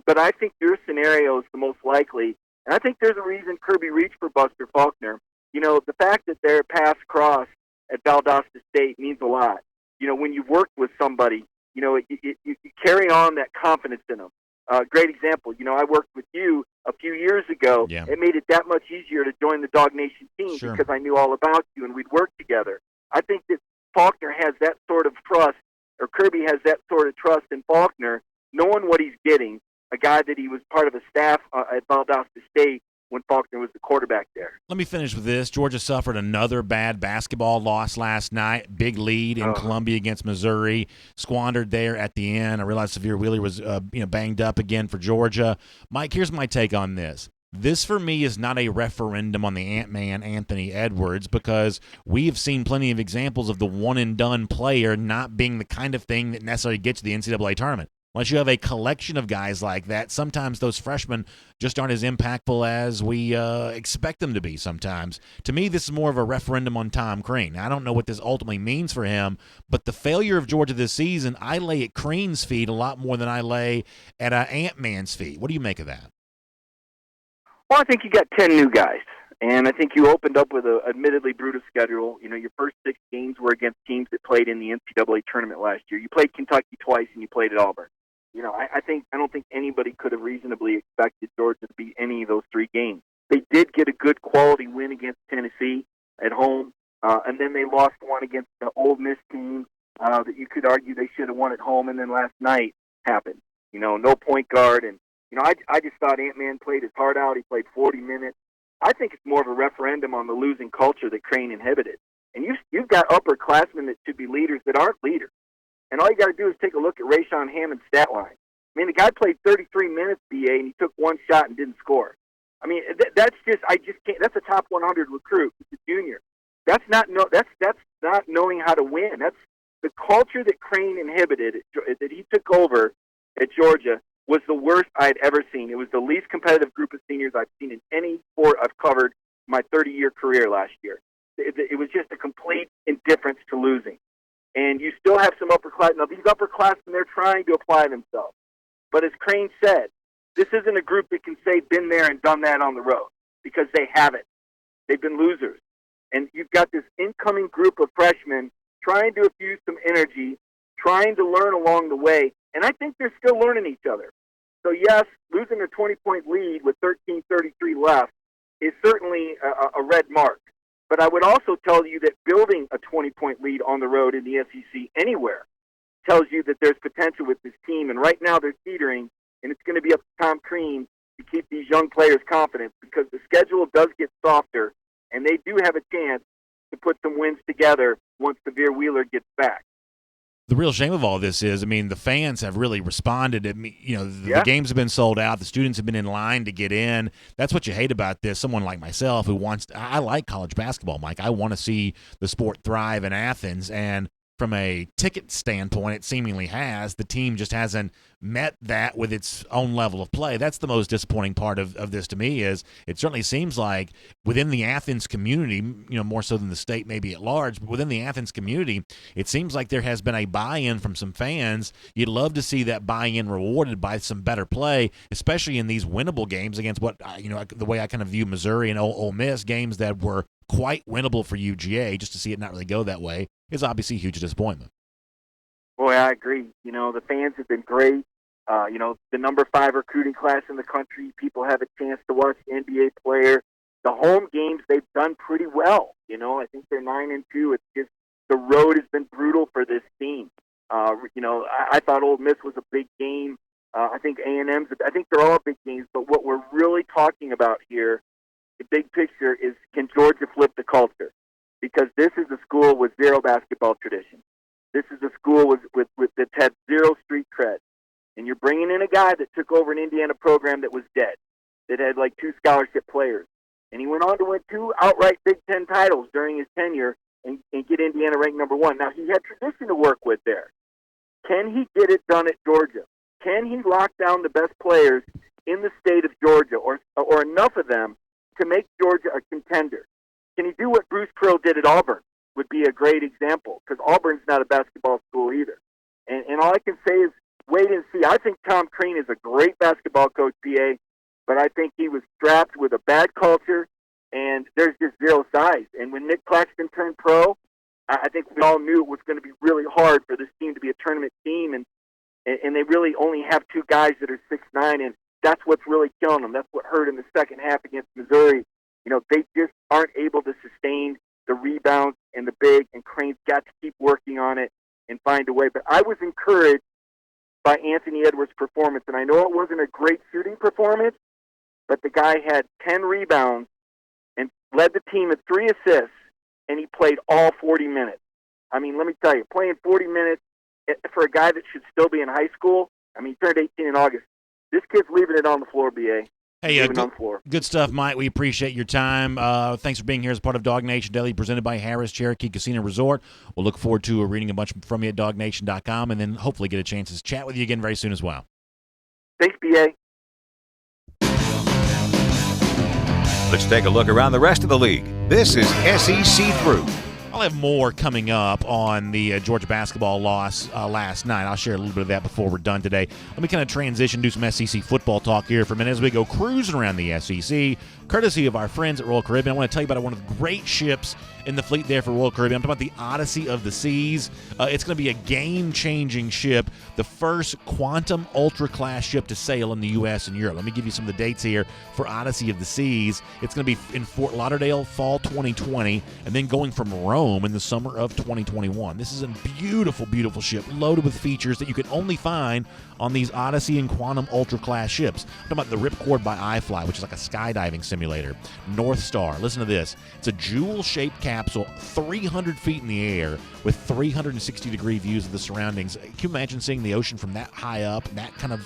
But I think your scenario is the most likely, and I think there's a reason Kirby reached for Buster Faulkner. The fact that their paths crossed at Valdosta State means a lot. When you've worked with somebody, you carry on that confidence in them. Great example, I worked with you a few years ago. Yeah. It made it that much easier to join the DawgNation team Sure. because I knew all about you and we'd worked together. I think that Faulkner has that sort of trust, or Kirby has that sort of trust in Faulkner, knowing what he's getting, a guy that he was part of a staff at Valdosta State when Faulkner was the quarterback there. Let me finish with this. Georgia suffered another bad basketball loss last night. Big lead in Columbia against Missouri. Squandered there at the end. I realize Severe Wheeler was banged up again for Georgia. Mike, here's my take on this. This, for me, is not a referendum on the Ant-Man, Anthony Edwards, because we have seen plenty of examples of the one-and-done player not being the kind of thing that necessarily gets to the NCAA tournament. Unless you have a collection of guys like that, sometimes those freshmen just aren't as impactful as we expect them to be sometimes. To me, this is more of a referendum on Tom Crean. I don't know what this ultimately means for him, but the failure of Georgia this season, I lay at Crean's feet a lot more than I lay at Ant-Man's feet. What do you make of that? Well, I think you got 10 new guys, and I think you opened up with an admittedly brutal schedule. Your first 6 games were against teams that played in the NCAA tournament last year. You played Kentucky twice, and you played at Auburn. I don't think anybody could have reasonably expected Georgia to beat any of those 3 games. They did get a good quality win against Tennessee at home, and then they lost one against the Ole Miss team that you could argue they should have won at home, and then last night happened. No point guard, and I just thought Ant-Man played his heart out. He played 40 minutes. I think it's more of a referendum on the losing culture that Crean inhibited. And you've got upperclassmen that should be leaders that aren't leaders. And all you got to do is take a look at Rashawn Hammond's stat line. I mean, the guy played 33 minutes, BA, and he took 1 shot and didn't score. I mean, that's just, I just can't. That's a top 100 recruit. He's a junior. That's not knowing how to win. That's the culture that Crean inhibited, that he took over at Georgia, was the worst I'd ever seen. It was the least competitive group of seniors I've seen in any sport I've covered my 30-year career last year. It was just a complete indifference to losing. And you still have some upperclassmen. Now, these upperclassmen, they're trying to apply themselves. But as Crean said, this isn't a group that can say, been there and done that on the road, because they haven't. They've been losers. And you've got this incoming group of freshmen trying to infuse some energy, trying to learn along the way. And I think they're still learning each other. So, yes, losing a 20-point lead with 13:33 left is certainly a red mark. But I would also tell you that building a 20-point lead on the road in the SEC anywhere tells you that there's potential with this team. And right now they're teetering, and it's going to be up to Tom Crean to keep these young players confident, because the schedule does get softer, and they do have a chance to put some wins together once Severe Wheeler gets back. The real shame of all this is, I mean, the fans have really responded. The games have been sold out. The students have been in line to get in. That's what you hate about this. Someone like myself who I like college basketball, Mike. I want to see the sport thrive in Athens, and from a ticket standpoint, it seemingly has. The team just hasn't met that with its own level of play. That's the most disappointing part of this to me. Is it certainly seems like within the Athens community, more so than the state maybe at large, but within the Athens community, it seems like there has been a buy-in from some fans. You'd love to see that buy-in rewarded by some better play, especially in these winnable games against the way I kind of view Missouri and Ole Miss, games that were quite winnable for UGA. Just to see it not really go that way is obviously a huge disappointment. Boy, I agree. The fans have been great. The number 5 recruiting class in the country. People have a chance to watch the NBA player. The home games, they've done pretty well. I think they're 9-2. It's just the road has been brutal for this team. I thought Ole Miss was a big game. I think A&M's. I think they're all big games. But what we're really talking about here, the big picture, is can Georgia flip the culture? Because this is a school with zero basketball tradition. This is a school that's had zero street cred. And you're bringing in a guy that took over an Indiana program that was dead, that had like 2 scholarship players. And he went on to win 2 outright Big Ten titles during his tenure and get Indiana ranked number 1. Now, he had tradition to work with there. Can he get it done at Georgia? Can he lock down the best players in the state of Georgia, or enough of them to make Georgia a contender? Can he do what Bruce Pearl did at Auburn? Would be a great example, because Auburn's not a basketball school either. And all I can say is wait and see. I think Tom Crean is a great basketball coach, PA, but I think he was strapped with a bad culture, and there's just zero size. And when Nick Claxton turned pro, I think we all knew it was going to be really hard for this team to be a tournament team, and they really only have 2 guys that are 6'9", and that's what's really killing them. That's what hurt in the second half against Missouri. They just aren't able to sustain the rebounds and the big, and Crane's got to keep working on it and find a way. But I was encouraged by Anthony Edwards' performance, and I know it wasn't a great shooting performance, but the guy had 10 rebounds and led the team at 3 assists, and he played all 40 minutes. I mean, let me tell you, playing 40 minutes for a guy that should still be in high school, he turned 18 in August. This kid's leaving it on the floor, BA. Hey, good stuff, Mike. We appreciate your time. Thanks for being here as part of DawgNation Daily, presented by Harris Cherokee Casino Resort. We'll look forward to reading a bunch from you at DawgNation.com, and then hopefully get a chance to chat with you again very soon as well. Thanks, BA. Let's take a look around the rest of the league. This is SEC Through. I'll have more coming up on the Georgia basketball loss last night. I'll share a little bit of that before we're done today. Let me kind of transition, do some SEC football talk here for a minute as we go cruising around the SEC, courtesy of our friends at Royal Caribbean. I want to tell you about one of the great ships in the fleet there for Royal Caribbean. I'm talking about the Odyssey of the Seas. It's going to be a game-changing ship, the first quantum ultra-class ship to sail in the U.S. and Europe. Let me give you some of the dates here for Odyssey of the Seas. It's going to be in Fort Lauderdale, fall 2020, and then going from Rome in the summer of 2021. This is a beautiful, beautiful ship, loaded with features that you can only find on these Odyssey and Quantum Ultra-class ships. I'm talking about the Ripcord by iFly, which is like a skydiving simulator. North Star. Listen to this. It's a jewel-shaped capsule 300 feet in the air with 360-degree views of the surroundings. Can you imagine seeing the ocean from that high up? That kind of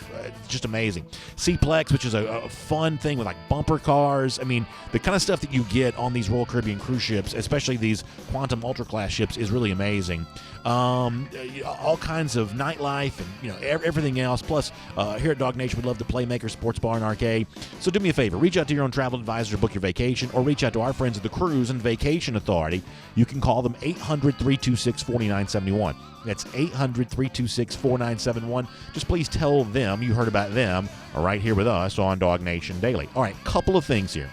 just amazing. Seaplex, which is a fun thing with like bumper cars. I mean, the kind of stuff that you get on these Royal Caribbean cruise ships, especially these Quantum Ultra class ships, is really amazing. All kinds of nightlife and everything else. Plus, here at DawgNation, we'd love to play Maker Sports Bar and Arcade. So do me a favor, reach out to your own travel advisor to book your vacation, or reach out to our friends at the Cruise and Vacation Authority. You can call them 800-326-4971. That's 800-326-4971. Just please tell them you heard about them right here with us on DawgNation Daily. All right, couple of things here.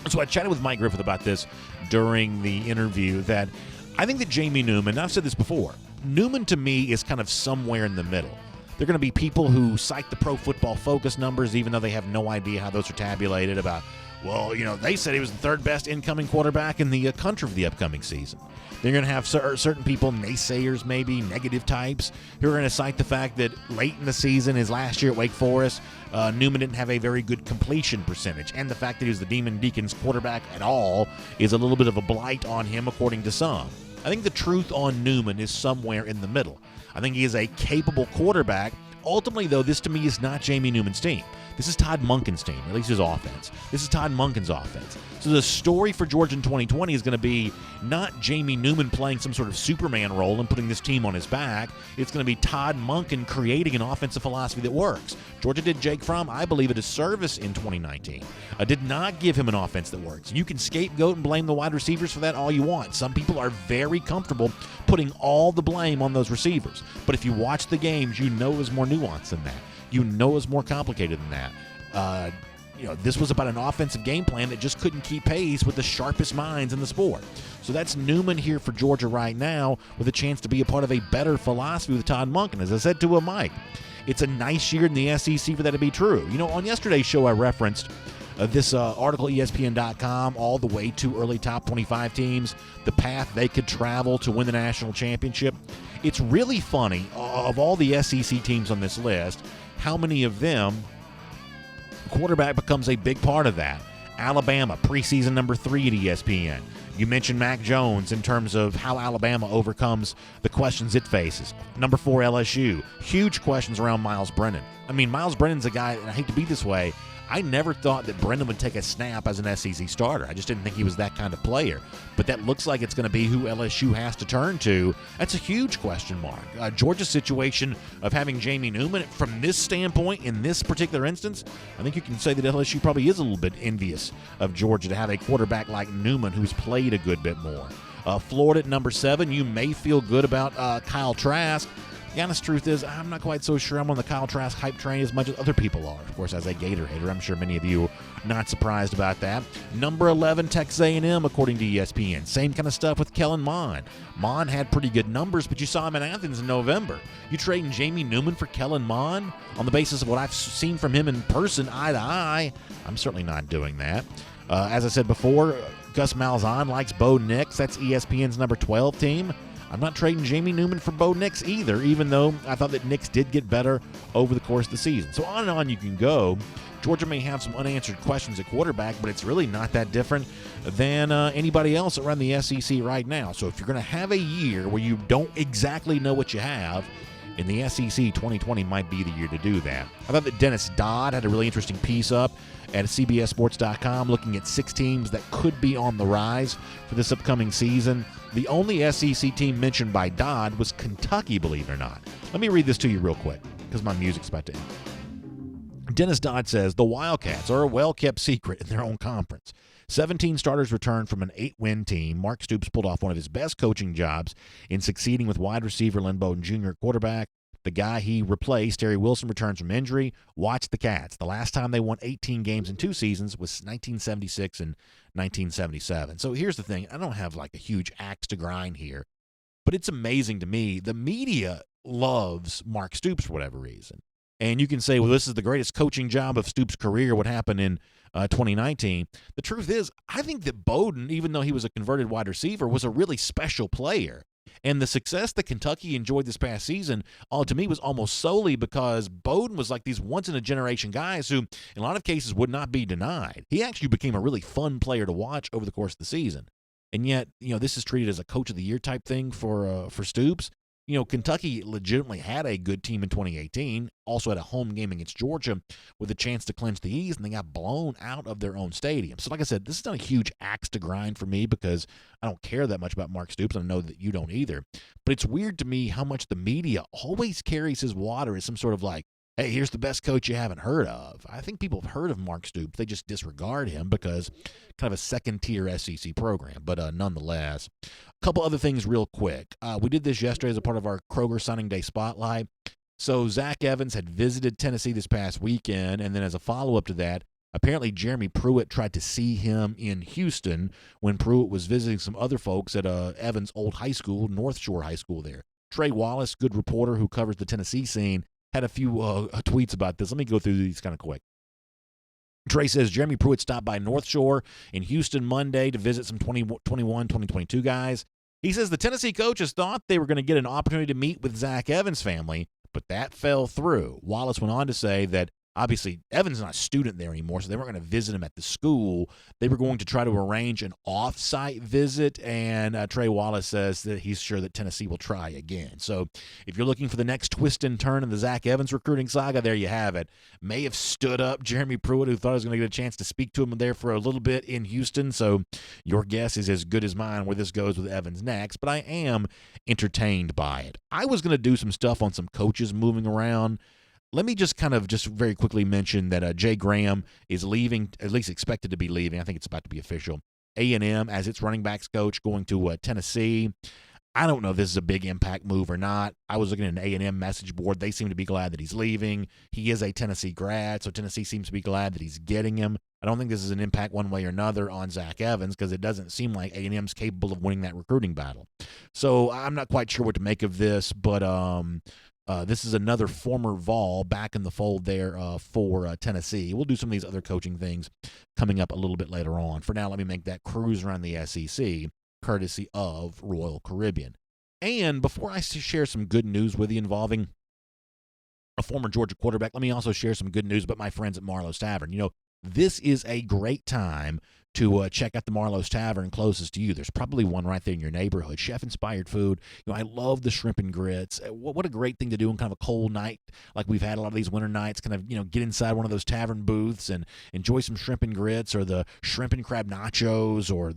So I chatted with Mike Griffith about this during the interview, that I think that Jamie Newman, and I've said this before, Newman to me is kind of somewhere in the middle. There are going to be people who cite the Pro Football Focus numbers, even though they have no idea how those are tabulated, about, well, they said he was the third best incoming quarterback in the country for the upcoming season. They're going to have certain people, naysayers maybe, negative types, who are going to cite the fact that late in the season, his last year at Wake Forest, Newman didn't have a very good completion percentage. And the fact that he was the Demon Deacons quarterback at all is a little bit of a blight on him, according to some. I think the truth on Newman is somewhere in the middle. I think he is a capable quarterback. Ultimately, though, this to me is not Jamie Newman's team. This is Todd Monken's team, at least his offense. This is Todd Monken's offense. So the story for Georgia in 2020 is going to be not Jamie Newman playing some sort of Superman role and putting this team on his back. It's going to be Todd Monken creating an offensive philosophy that works. Georgia did Jake Fromm, I believe, a disservice in 2019. Did not give him an offense that works. You can scapegoat and blame the wide receivers for that all you want. Some people are very comfortable putting all the blame on those receivers. But if you watch the games, you know there's more nuance than that. You know it's more complicated than that. This was about an offensive game plan that just couldn't keep pace with the sharpest minds in the sport. So that's Newman here for Georgia right now, with a chance to be a part of a better philosophy with Todd Monken. As I said to Mike, it's a nice year in the SEC for that to be true. On yesterday's show I referenced this article, ESPN.com, all the way to early top 25 teams, the path they could travel to win the national championship. It's really funny, of all the SEC teams on this list, how many of them quarterback becomes a big part of that. Alabama, preseason number 3 at ESPN. You mentioned Mac Jones in terms of how Alabama overcomes the questions it faces. Number 4, LSU. Huge questions around Miles Brennan. I mean, Miles Brennan's a guy, and I hate to be this way, I never thought that Brennan would take a snap as an SEC starter. I just didn't think he was that kind of player. But that looks like it's going to be who LSU has to turn to. That's a huge question mark. Georgia's situation of having Jamie Newman, from this standpoint, in this particular instance, I think you can say that LSU probably is a little bit envious of Georgia to have a quarterback like Newman who's played a good bit more. Florida at number 7, you may feel good about Kyle Trask. The honest truth is, I'm not quite so sure I'm on the Kyle Trask hype train as much as other people are. Of course, as a Gator hater, I'm sure many of you are not surprised about that. Number 11, Texas A&M, according to ESPN. Same kind of stuff with Kellen Mond. Mond had pretty good numbers, but you saw him in Athens in November. You trading Jamie Newman for Kellen Mond on the basis of what I've seen from him in person, eye to eye? I'm certainly not doing that. As I said before, Gus Malzahn likes Bo Nix. That's ESPN's number 12 team. I'm not trading Jamie Newman for Bo Nix either, even though I thought that Nix did get better over the course of the season. So on and on you can go. Georgia may have some unanswered questions at quarterback, but it's really not that different than anybody else around the SEC right now. So if you're going to have a year where you don't exactly know what you have, in the SEC, 2020 might be the year to do that. I thought that Dennis Dodd had a really interesting piece up at CBSSports.com looking at 6 teams that could be on the rise for this upcoming season. The only SEC team mentioned by Dodd was Kentucky, believe it or not. Let me read this to you real quick because my music's about to end. Dennis Dodd says, the Wildcats are a well-kept secret in their own conference. 17 starters returned from an 8-win team. Mark Stoops pulled off one of his best coaching jobs in succeeding with wide receiver Lynn Bowden Jr. quarterback. The guy he replaced, Terry Wilson, returns from injury. Watch the Cats. The last time they won 18 games in 2 seasons was 1976 and 1977. So here's the thing. I don't have like a huge axe to grind here, but it's amazing to me. The media loves Mark Stoops for whatever reason. And you can say, well, this is the greatest coaching job of Stoops' career, what happened in 2019. The truth is, I think that Bowden, even though he was a converted wide receiver, was a really special player. And the success that Kentucky enjoyed this past season, to me, was almost solely because Bowden was like these once-in-a-generation guys who, in a lot of cases, would not be denied. He actually became a really fun player to watch over the course of the season. And yet, this is treated as a Coach of the Year type thing for Stoops. Kentucky legitimately had a good team in 2018, also had a home game against Georgia with a chance to clinch the East, and they got blown out of their own stadium. So like I said, this is not a huge axe to grind for me because I don't care that much about Mark Stoops, and I know that you don't either. But it's weird to me how much the media always carries his water as some sort of like, hey, here's the best coach you haven't heard of. I think people have heard of Mark Stoops. They just disregard him because kind of a second-tier SEC program. But nonetheless, a couple other things real quick. We did this yesterday as a part of our Kroger Signing Day Spotlight. So Zach Evans had visited Tennessee this past weekend, and then as a follow-up to that, apparently Jeremy Pruitt tried to see him in Houston when Pruitt was visiting some other folks at Evans' old high school, North Shore High School there. Trey Wallace, good reporter who covers the Tennessee scene, had a few tweets about this. Let me go through these kind of quick. Trey says Jeremy Pruitt stopped by North Shore in Houston Monday to visit some 2021, 2022 guys. He says the Tennessee coaches thought they were going to get an opportunity to meet with Zach Evans' family, but that fell through. Wallace went on to say that obviously Evans is not a student there anymore, so they weren't going to visit him at the school. They were going to try to arrange an off-site visit, and Trey Wallace says that he's sure that Tennessee will try again. So if you're looking for the next twist and turn in the Zach Evans recruiting saga, there you have it. May have stood up Jeremy Pruitt, who thought he was going to get a chance to speak to him there for a little bit in Houston, so your guess is as good as mine where this goes with Evans next, but I am entertained by it. I was going to do some stuff on some coaches moving around. Let me just very quickly mention that Jay Graham is leaving, at least expected to be leaving. I think it's about to be official. A&M as its running backs coach going to Tennessee. I don't know if this is a big impact move or not. I was looking at an A&M message board. They seem to be glad that he's leaving. He is a Tennessee grad, so Tennessee seems to be glad that he's getting him. I don't think this is an impact one way or another on Zach Evans because it doesn't seem like A&M's capable of winning that recruiting battle. So I'm not quite sure what to make of this, but this is another former Vol back in the fold there for Tennessee. We'll do some of these other coaching things coming up a little bit later on. For now, let me make that cruise around the SEC, courtesy of Royal Caribbean. And before I share some good news with you involving a former Georgia quarterback, let me also share some good news about my friends at Marlowe's Tavern. This is a great time to check out the Marlowe's Tavern closest to you. There's probably one right there in your neighborhood. Chef-inspired food. I love the shrimp and grits. What a great thing to do on kind of a cold night like we've had a lot of these winter nights, kind of, get inside one of those tavern booths and enjoy some shrimp and grits or the shrimp and crab nachos or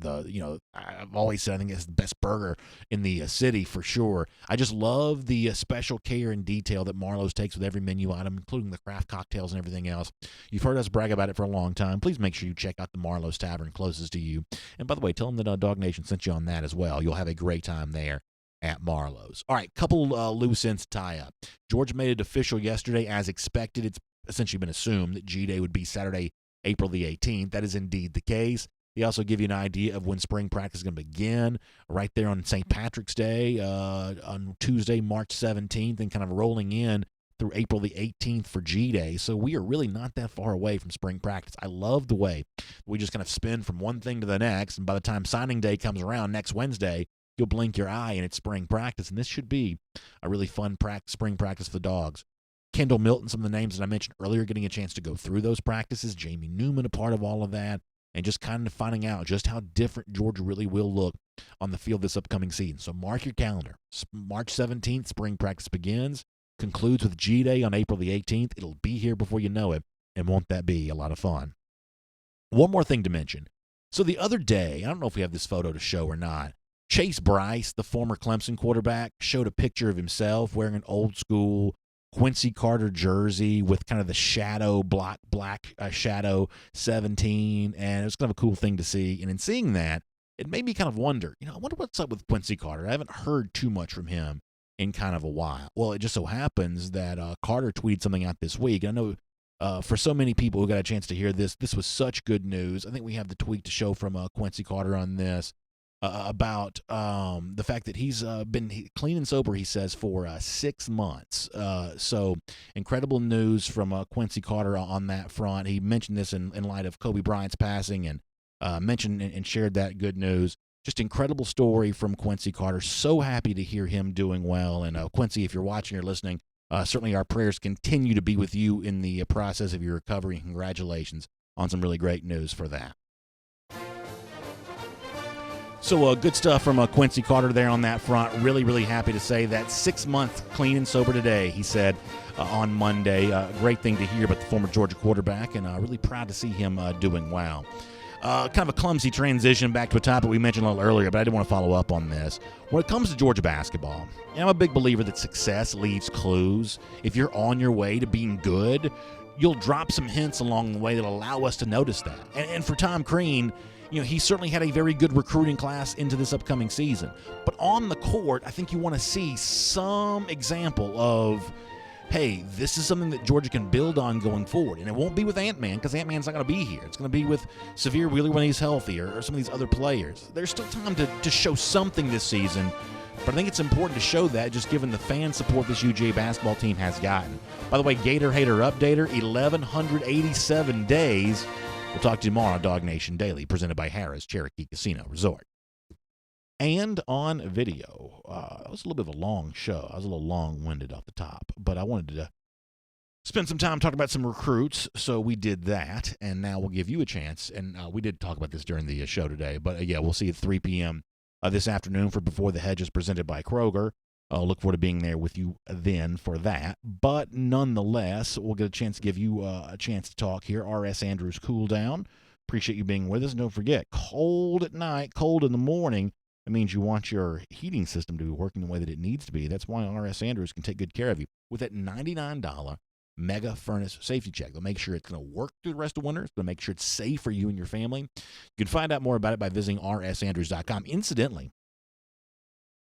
I've always said I think it's the best burger in the city for sure. I just love the special care and detail that Marlowe's takes with every menu item, including the craft cocktails and everything else. You've heard us brag about it for a long time. Please make sure you check out the Marlowe's Tavern closest to you. And by the way, tell them that DawgNation sent you on that as well. You'll have a great time there at Marlowe's. All right, couple loose ends to tie up. Georgia made it official yesterday as expected. It's essentially been assumed that G-Day would be Saturday, April the 18th. That is indeed the case. They also give you an idea of when spring practice is going to begin right there on St. Patrick's Day on Tuesday, March 17th, and kind of rolling in through April the 18th for G-Day. So we are really not that far away from spring practice. I love the way we just kind of spin from one thing to the next, and by the time signing day comes around next Wednesday, you'll blink your eye and it's spring practice, and this should be a really fun spring practice for the Dogs. Kendall Milton, some of the names that I mentioned earlier, getting a chance to go through those practices. Jamie Newman, a part of all of that, and just kind of finding out just how different Georgia really will look on the field this upcoming season. So mark your calendar. March 17th, spring practice begins. Concludes with G-Day on April the 18th. It'll be here before you know it, and won't that be a lot of fun? One more thing to mention. So the other day, I don't know if we have this photo to show or not, Chase Bryce, the former Clemson quarterback, showed a picture of himself wearing an old school Quincy Carter jersey with kind of the shadow, black shadow 17, and it was kind of a cool thing to see. And in seeing that, it made me kind of wonder, I wonder what's up with Quincy Carter. I haven't heard too much from him in kind of a while. Well, it just so happens that Carter tweeted something out this week. I know for so many people who got a chance to hear this was such good news. I think we have the tweet to show from Quincy Carter on this about the fact that he's been clean and sober, he says, for 6 months. So incredible news from Quincy Carter on that front. He mentioned this in light of Kobe Bryant's passing and mentioned and shared that good news. just incredible story from Quincy Carter. So happy to hear him doing well. And Quincy, if you're watching or listening, certainly our prayers continue to be with you in the process of your recovery. Congratulations on some really great news for that. So good stuff from Quincy Carter there on that front. Really, really happy to say that 6 months clean and sober today, he said on Monday. Great thing to hear about the former Georgia quarterback, and really proud to see him doing well. Kind of a clumsy transition back to a topic we mentioned a little earlier, but I did want to follow up on this. When it comes to Georgia basketball, I'm a big believer that success leaves clues. If you're on your way to being good, you'll drop some hints along the way that allow us to notice that. And for Tom Crean, he certainly had a very good recruiting class into this upcoming season. But on the court, I think you want to see some example of, hey, this is something that Georgia can build on going forward. And it won't be with Ant-Man, because Ant-Man's not going to be here. It's going to be with Severe Wheeler when he's healthy, or some of these other players. There's still time to show something this season, but I think it's important to show that just given the fan support this UGA basketball team has gotten. By the way, Gator Hater Updater, 1,187 days. We'll talk to you tomorrow on DawgNation Daily, presented by Harrah's Cherokee Casino Resort. And on video, it was a little bit of a long show. I was a little long-winded off the top, but I wanted to spend some time talking about some recruits, so we did that, and now we'll give you a chance. And we did talk about this during the show today, but yeah, we'll see you at 3 p.m. This afternoon for Before the Hedges, presented by Kroger. Look forward to being there with you then for that. But nonetheless, we'll get a chance to give you a chance to talk here. R.S. Andrews Cool Down. Appreciate you being with us. And don't forget, cold at night, cold in the morning. That means you want your heating system to be working the way that it needs to be. That's why R.S. Andrews can take good care of you with that $99 Mega Furnace Safety Check. They'll make sure it's going to work through the rest of winter. They'll make sure it's safe for you and your family. You can find out more about it by visiting rsandrews.com. Incidentally,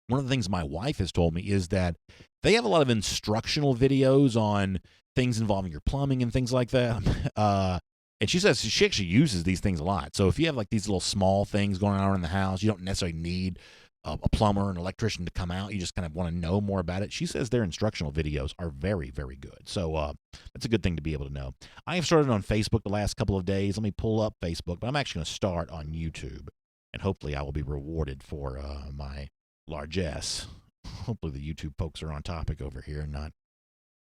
one of the things my wife has told me is that they have a lot of instructional videos on things involving your plumbing and things like that. And she says she actually uses these things a lot. So if you have like these little small things going on in the house, you don't necessarily need a plumber or an electrician to come out. You just kind of want to know more about it. She says their instructional videos are very, very good. So that's a good thing to be able to know. I have started on Facebook the last couple of days. Let me pull up Facebook, but I'm actually going to start on YouTube. And hopefully I will be rewarded for my largesse. Hopefully the YouTube folks are on topic over here, not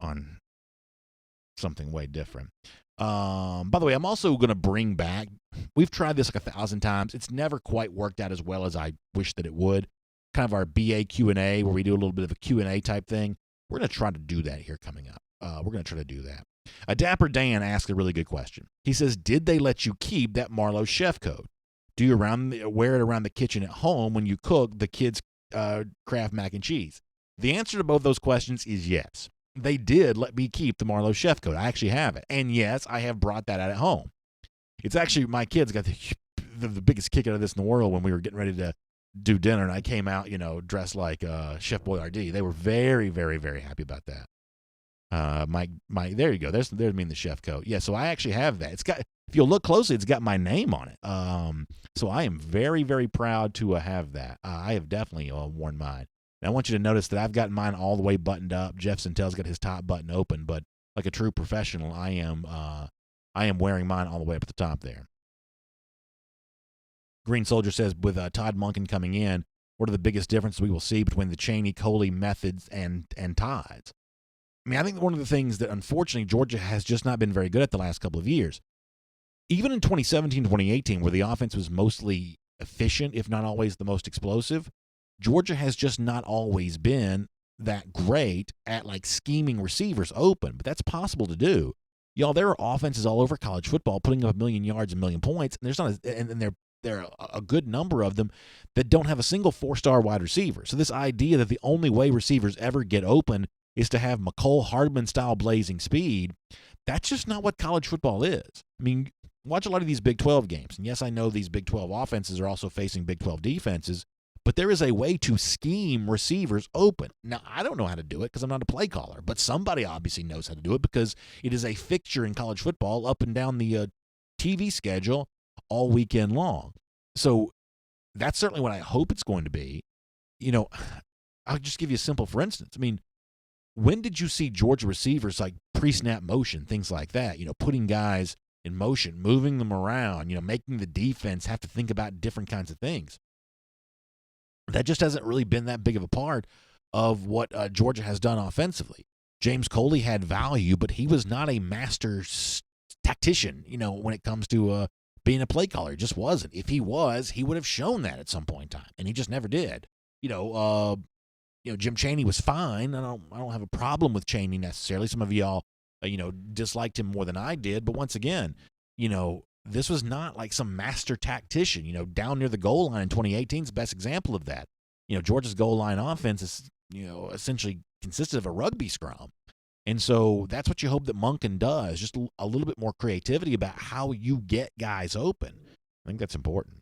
on something way different. By the way, I'm also going to bring back, we've tried this like 1,000 times. It's never quite worked out as well as I wish that it would. Kind of our BA Q&A, where we do a little bit of a Q&A type thing. We're going to try to do that here coming up. We're going to try to do that. Dapper Dan asked a really good question. He says, did they let you keep that Marlowe chef coat? Do you wear it around the kitchen at home when you cook the kids' Kraft mac and cheese? The answer to both those questions is yes. They did let me keep the Marlowe chef coat. I actually have it. And yes, I have brought that out at home. It's actually, my kids got the biggest kick out of this in the world when we were getting ready to do dinner, and I came out, dressed like Chef Boyardee. They were very, very, very happy about that. There you go. There's the chef coat. Yeah, so I actually have that. It's got, if you'll look closely, it's got my name on it. So I am very, very proud to have that. I have definitely worn mine. And I want you to notice that I've got mine all the way buttoned up. Jeff Sintel's got his top button open, but like a true professional, I am wearing mine all the way up at the top there. Green Soldier says, with Todd Monken coming in, what are the biggest differences we will see between the Chaney-Coley methods and Todd's? I mean, I think one of the things that, unfortunately, Georgia has just not been very good at the last couple of years, even in 2017, 2018, where the offense was mostly efficient, if not always the most explosive, Georgia has just not always been that great at like scheming receivers open, but that's possible to do. Y'all, there are offenses all over college football putting up 1,000,000 yards and 1,000,000 points, and there's not there are a good number of them that don't have a single 4-star wide receiver. So this idea that the only way receivers ever get open is to have McCole Hardman style blazing speed, that's just not what college football is. I mean, watch a lot of these Big 12 games, and yes, I know these Big 12 offenses are also facing Big 12 defenses, but there is a way to scheme receivers open. Now, I don't know how to do it because I'm not a play caller, but somebody obviously knows how to do it because it is a fixture in college football up and down the TV schedule all weekend long. So that's certainly what I hope it's going to be. I'll just give you a simple for instance. I mean, when did you see Georgia receivers like pre-snap motion, things like that, putting guys in motion, moving them around, making the defense have to think about different kinds of things? That just hasn't really been that big of a part of what Georgia has done offensively. James Coley had value, but he was not a master tactician, when it comes to being a play caller. He just wasn't. If he was, he would have shown that at some point in time, and he just never did. Jim Chaney was fine. I don't have a problem with Chaney necessarily. Some of y'all, disliked him more than I did. But once again, this was not like some master tactician. Down near the goal line in 2018 is the best example of that. Georgia's goal line offense is, essentially consisted of a rugby scrum. And so that's what you hope that Monken does, just a little bit more creativity about how you get guys open. I think that's important.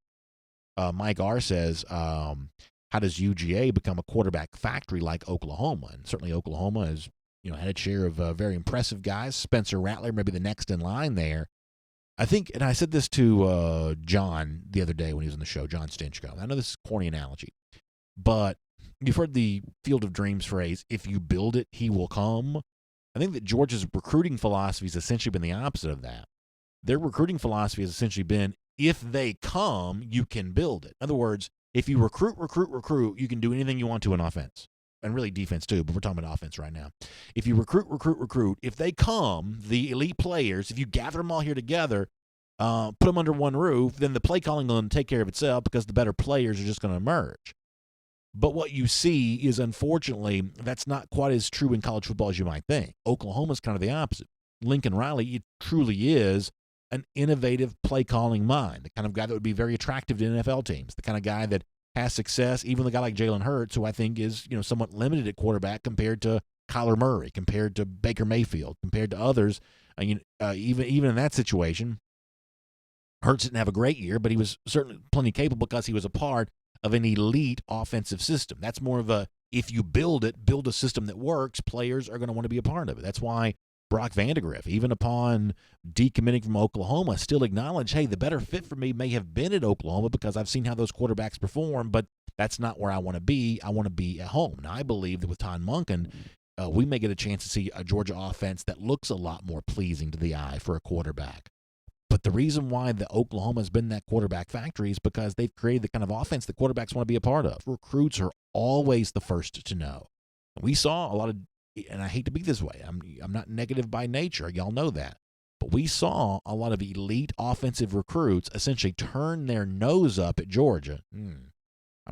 Mike R. says, how does UGA become a quarterback factory like Oklahoma? And certainly Oklahoma has, had its share of very impressive guys. Spencer Rattler, maybe the next in line there. I think, and I said this to John the other day when he was on the show, John Stinchko. I know this is a corny analogy, but you've heard the Field of Dreams phrase, if you build it, he will come. I think that Georgia's recruiting philosophy has essentially been the opposite of that. Their recruiting philosophy has essentially been, if they come, you can build it. In other words, if you recruit, you can do anything you want to in offense. And really defense too, but we're talking about offense right now. If you recruit, if they come, the elite players, if you gather them all here together, put them under one roof, then the play calling will take care of itself because the better players are just going to emerge. But what you see is, unfortunately, that's not quite as true in college football as you might think. Oklahoma's kind of the opposite. Lincoln Riley, it truly is an innovative play-calling mind, the kind of guy that would be very attractive to NFL teams, the kind of guy that has success, even the guy like Jalen Hurts, who I think is, somewhat limited at quarterback compared to Kyler Murray, compared to Baker Mayfield, compared to others. Even in that situation, Hurts didn't have a great year, but he was certainly plenty capable because he was a part of an elite offensive system. That's more of a, if you build a system that works, players are going to want to be a part of it. That's why Brock Vandegrift, even upon decommitting from Oklahoma, still acknowledged, hey, the better fit for me may have been at Oklahoma because I've seen how those quarterbacks perform, but that's not where I want to be. I want to be at home. Now, I believe that with Todd Monken, we may get a chance to see a Georgia offense that looks a lot more pleasing to the eye for a quarterback. But the reason why the Oklahoma has been that quarterback factory is because they've created the kind of offense that quarterbacks want to be a part of. Recruits are always the first to know. We saw a lot of, and I hate to be this way, I'm not negative by nature, y'all know that. But we saw a lot of elite offensive recruits essentially turn their nose up at Georgia. I'm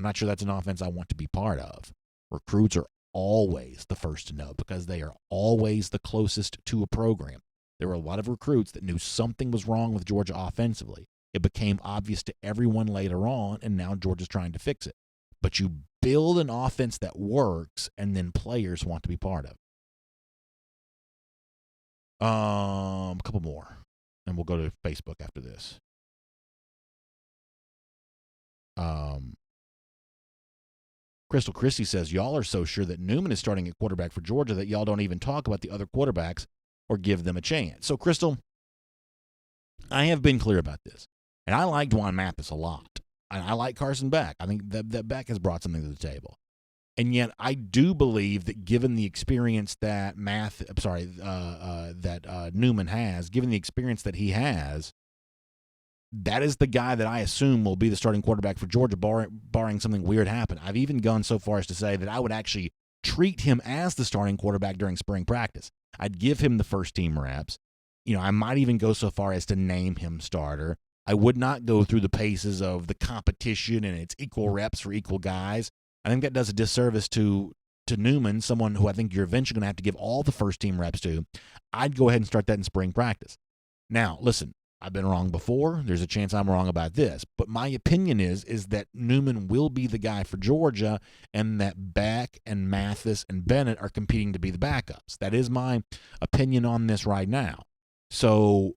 not sure that's an offense I want to be part of. Recruits are always the first to know because they are always the closest to a program. There were a lot of recruits that knew something was wrong with Georgia offensively. It became obvious to everyone later on, and now Georgia's trying to fix it. But you build an offense that works, and then players want to be part of it. A couple more, and we'll go to Facebook after this. Crystal Christie says, y'all are so sure that Newman is starting at quarterback for Georgia that y'all don't even talk about the other quarterbacks or give them a chance. So, Crystal, I have been clear about this. And I like Dwan Mathis a lot. And I like Carson Beck. I think that Beck has brought something to the table. And yet I do believe that given the experience that Newman has, given the experience that he has, that is the guy that I assume will be the starting quarterback for Georgia, barring something weird happen. I've even gone so far as to say that I would actually treat him as the starting quarterback during spring practice. I'd give him the first team reps. I might even go so far as to name him starter. I would not go through the paces of the competition and it's equal reps for equal guys. I think that does a disservice to Newman, someone who I think you're eventually going to have to give all the first team reps to. I'd go ahead and start that in spring practice. Now, listen, I've been wrong before. There's a chance I'm wrong about this. But my opinion is that Newman will be the guy for Georgia and that Beck and Mathis and Bennett are competing to be the backups. That is my opinion on this right now. So,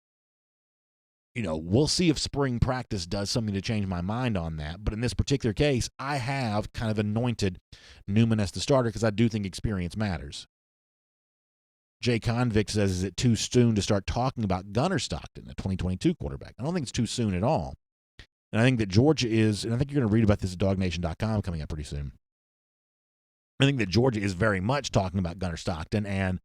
we'll see if spring practice does something to change my mind on that. But in this particular case, I have kind of anointed Newman as the starter because I do think experience matters. Jay Convict says, is it too soon to start talking about Gunnar Stockton, the 2022 quarterback? I don't think it's too soon at all. And I think that Georgia is, and I think you're going to read about this at DawgNation.com coming up pretty soon. I think that Georgia is very much talking about Gunnar Stockton, and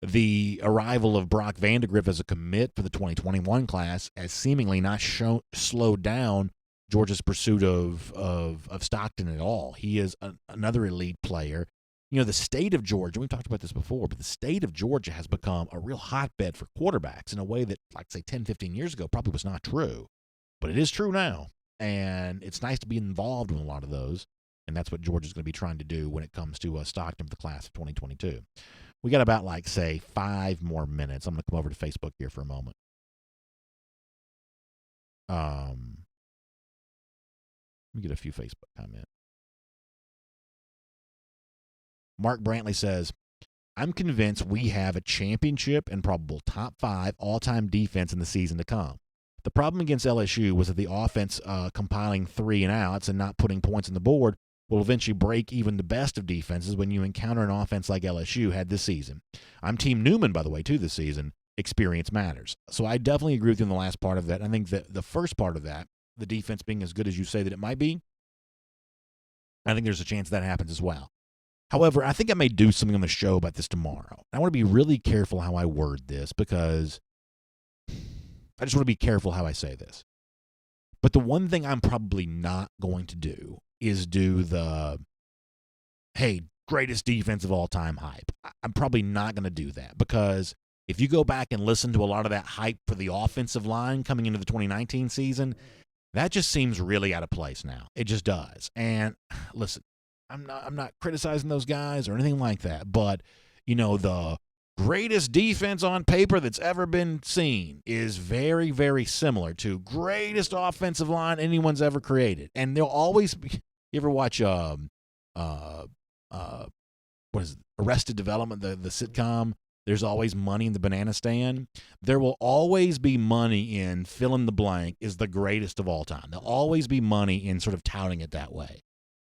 the arrival of Brock Vandegrift as a commit for the 2021 class has seemingly not slowed down Georgia's pursuit of Stockton at all. He is another elite player. You know, the state of Georgia, we've talked about this before, but the state of Georgia has become a real hotbed for quarterbacks in a way that, like, say, 10, 15 years ago probably was not true. But it is true now, and it's nice to be involved in a lot of those, and that's what Georgia's going to be trying to do when it comes to Stockton for the class of 2022. We got about, like, say, 5 more minutes. I'm going to come over to Facebook here for a moment. Let me get a few Facebook comments. Mark Brantley says, I'm convinced we have a championship and probable top 5 all-time defense in the season to come. The problem against LSU was that the offense compiling 3 and outs and not putting points on the board will eventually break even the best of defenses when you encounter an offense like LSU had this season. I'm Team Newman, by the way, too, this season. Experience matters. So I definitely agree with you on the last part of that. I think that the first part of that, the defense being as good as you say that it might be, I think there's a chance that happens as well. However, I think I may do something on the show about this tomorrow. I want to be really careful how I word this because I just want to be careful how I say this. But the one thing I'm probably not going to do is do the, hey, greatest defense of all time hype. I'm probably not going to do that because if you go back and listen to a lot of that hype for the offensive line coming into the 2019 season, that just seems really out of place now. It just does. And listen, I'm not criticizing those guys or anything like that, but you know, the greatest defense on paper that's ever been seen is very, very similar to greatest offensive line anyone's ever created. And there'll always be, you ever watch what is it, Arrested Development, the sitcom? There's always money in the banana stand. There will always be money in fill in the blank is the greatest of all time. There'll always be money in sort of touting it that way.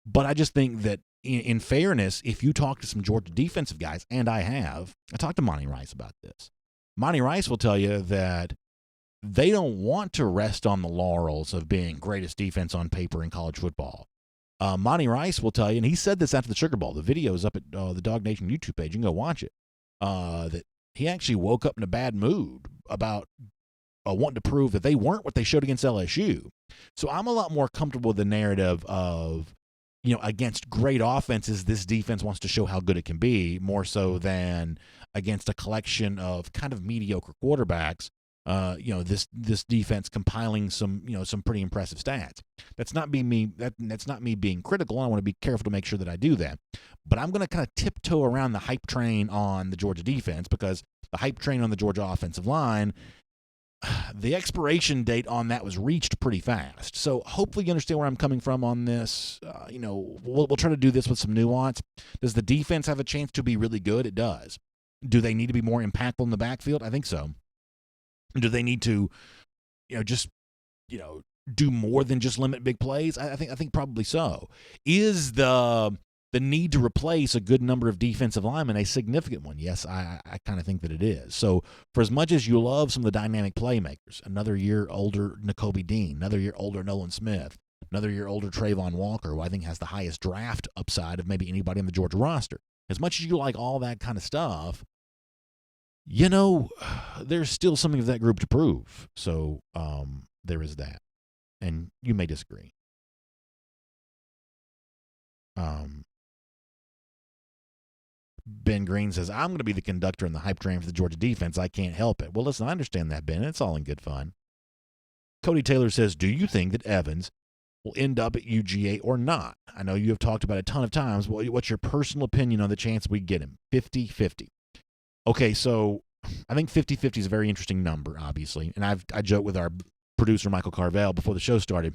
But I just think that in fairness, if you talk to some Georgia defensive guys, and I talked to Monty Rice about this. Monty Rice will tell you that they don't want to rest on the laurels of being greatest defense on paper in college football. Monty Rice will tell you, and he said this after the Sugar Bowl. The video is up at the DawgNation YouTube page. You can go watch it. That he actually woke up in a bad mood about wanting to prove that they weren't what they showed against LSU. So I'm a lot more comfortable with the narrative of, you know, against great offenses, this defense wants to show how good it can be, more so than against a collection of kind of mediocre quarterbacks. You know, this defense compiling some pretty impressive stats. That's not me being critical. I want to be careful to make sure that I do that. But I'm going to kind of tiptoe around the hype train on the Georgia defense because the hype train on the Georgia offensive line, the expiration date on that was reached pretty fast. So hopefully you understand where I'm coming from on this. You know, we'll try to do this with some nuance. Does the defense have a chance to be really good? It does. Do they need to be more impactful in the backfield? I think so. Do they need to, do more than just limit big plays? I think probably so. Is the need to replace a good number of defensive linemen a significant one? Yes, I kind of think that it is. So for as much as you love some of the dynamic playmakers, another year older Nakobe Dean, another year older Nolan Smith, another year older Trayvon Walker, who I think has the highest draft upside of maybe anybody on the Georgia roster. As much as you like all that kind of stuff, you know, there's still something of that group to prove. So there is that. And you may disagree. Ben Green says, I'm going to be the conductor in the hype train for the Georgia defense. I can't help it. Well, listen, I understand that, Ben. It's all in good fun. Cody Taylor says, do you think that Evans will end up at UGA or not? I know you have talked about it a ton of times. What's your personal opinion on the chance we get him? 50-50. Okay, so I think 50-50 is a very interesting number, obviously. And I joked with our producer, Michael Carvel, before the show started.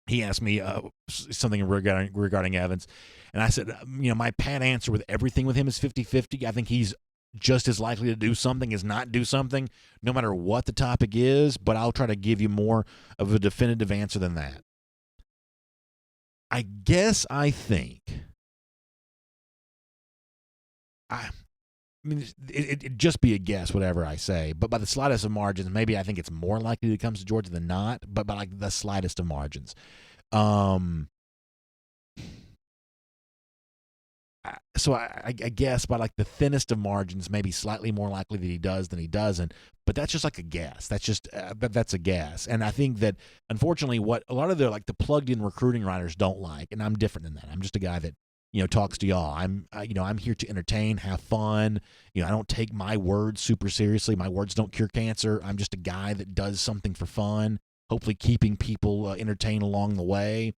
He asked me something regarding Evans. And I said, my pat answer with everything with him is 50-50. I think he's just as likely to do something as not do something, no matter what the topic is. But I'll try to give you more of a definitive answer than that. I guess I think it'd just be a guess, whatever I say. But by the slightest of margins, maybe I think it's more likely that it comes to Georgia than not. But by like the slightest of margins, I guess by like the thinnest of margins, maybe slightly more likely that he does than he doesn't. But that's just like a guess. That's just that's a guess. And I think that unfortunately, what a lot of the plugged-in recruiting writers don't like, and I'm different than that. I'm just a guy that talks to y'all. I'm here to entertain, have fun. I don't take my words super seriously. My words don't cure cancer. I'm just a guy that does something for fun, hopefully keeping people entertained along the way.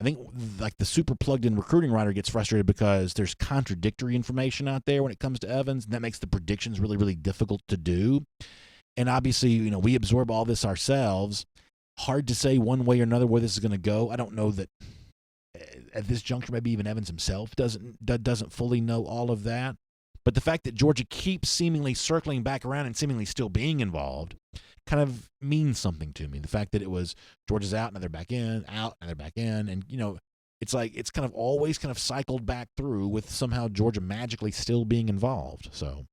I think like the super plugged-in recruiting writer gets frustrated because there's contradictory information out there when it comes to Evans, and that makes the predictions really, really difficult to do. And obviously, we absorb all this ourselves. Hard to say one way or another where this is going to go. I don't know that at this juncture, maybe even Evans himself doesn't fully know all of that. But the fact that Georgia keeps seemingly circling back around and seemingly still being involved kind of means something to me. The fact that it was Georgia's out, now they're back in, out, and they're back in. And, it's like it's kind of always kind of cycled back through with somehow Georgia magically still being involved. So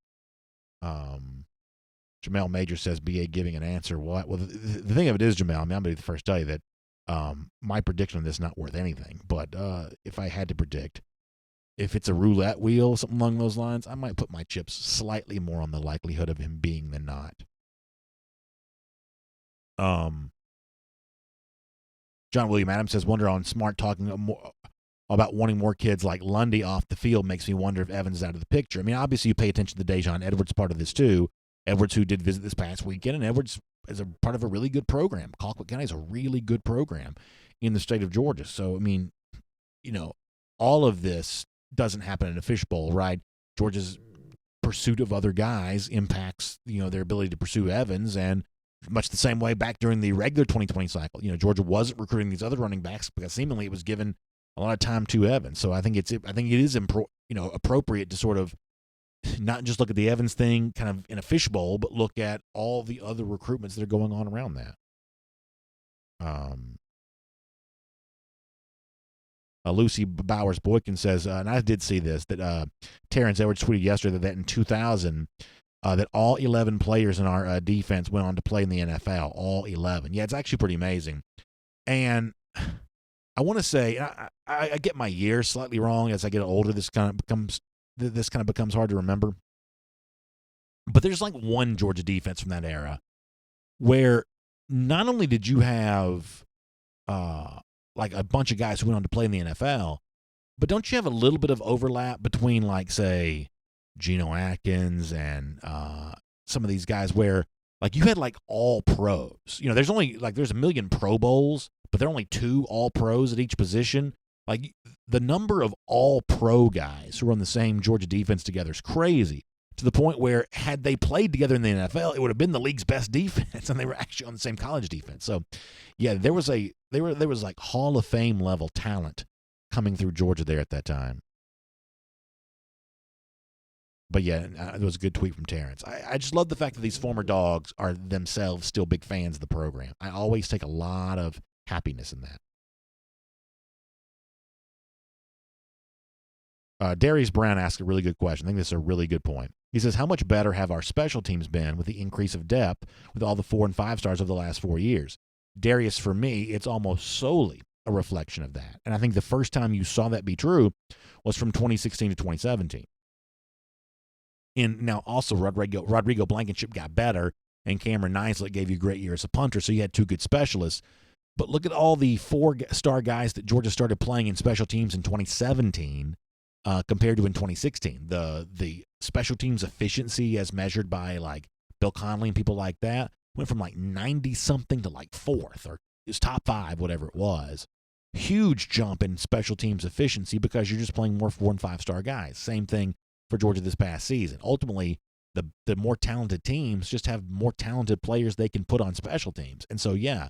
Jamel Major says BA giving an answer. What? Well, the thing of it is, Jamel, I'm going to be the first to tell you that my prediction on this is not worth anything. But if I had to predict, if it's a roulette wheel, something along those lines, I might put my chips slightly more on the likelihood of him being than not. John William Adams says, wonder on Smart talking more about wanting more kids like Lundy off the field makes me wonder if Evans is out of the picture. I mean, obviously you pay attention to the Dejon Edwards part of this too. Edwards, who did visit this past weekend, and Edwards is a part of a really good program. Colquitt County is a really good program in the state of Georgia. So, I mean, all of this doesn't happen in a fishbowl, right? Georgia's pursuit of other guys impacts, their ability to pursue Evans, and much the same way back during the regular 2020 cycle. Georgia wasn't recruiting these other running backs because seemingly it was given a lot of time to Evans. So I think it is appropriate to sort of not just look at the Evans thing kind of in a fishbowl, but look at all the other recruitments that are going on around that. Lucy Bowers Boykin says, and I did see this, that Terrence Edwards tweeted yesterday that in 2000, that all 11 players in our defense went on to play in the NFL. All 11. Yeah, it's actually pretty amazing. And I want to say, I get my years slightly wrong as I get older. This kind of becomes hard to remember. But there's like one Georgia defense from that era where not only did you have like a bunch of guys who went on to play in the NFL, but don't you have a little bit of overlap between, like, say, Geno Atkins and some of these guys where, like, you had, like, all pros. There's only, like, there's a million Pro Bowls, but there are only 2 all pros at each position. Like, the number of all pro guys who are on the same Georgia defense together is crazy, to the point where had they played together in the NFL, it would have been the league's best defense, and they were actually on the same college defense. So, yeah, there was like Hall of Fame level talent coming through Georgia there at that time. But yeah, it was a good tweet from Terrence. I just love the fact that these former Dogs are themselves still big fans of the program. I always take a lot of happiness in that. Darius Brown asked a really good question. I think this is a really good point. He says, how much better have our special teams been with the increase of depth with all the 4 and 5 stars over the last 4 years? Darius, for me, it's almost solely a reflection of that. And I think the first time you saw that be true was from 2016 to 2017. And now also Rodrigo Blankenship got better, and Cameron Nislett gave you a great year as a punter, so you had 2 good specialists. But look at all the 4-star guys that Georgia started playing in special teams in 2017 compared to in 2016. The special teams efficiency as measured by, like, Bill Connolly and people like that went from like 90-something to like 4th, or it was top 5, whatever it was. Huge jump in special teams efficiency because you're just playing more 4- and 5-star guys. Same thing for Georgia this past season. Ultimately, the more talented teams just have more talented players they can put on special teams. And so, yeah,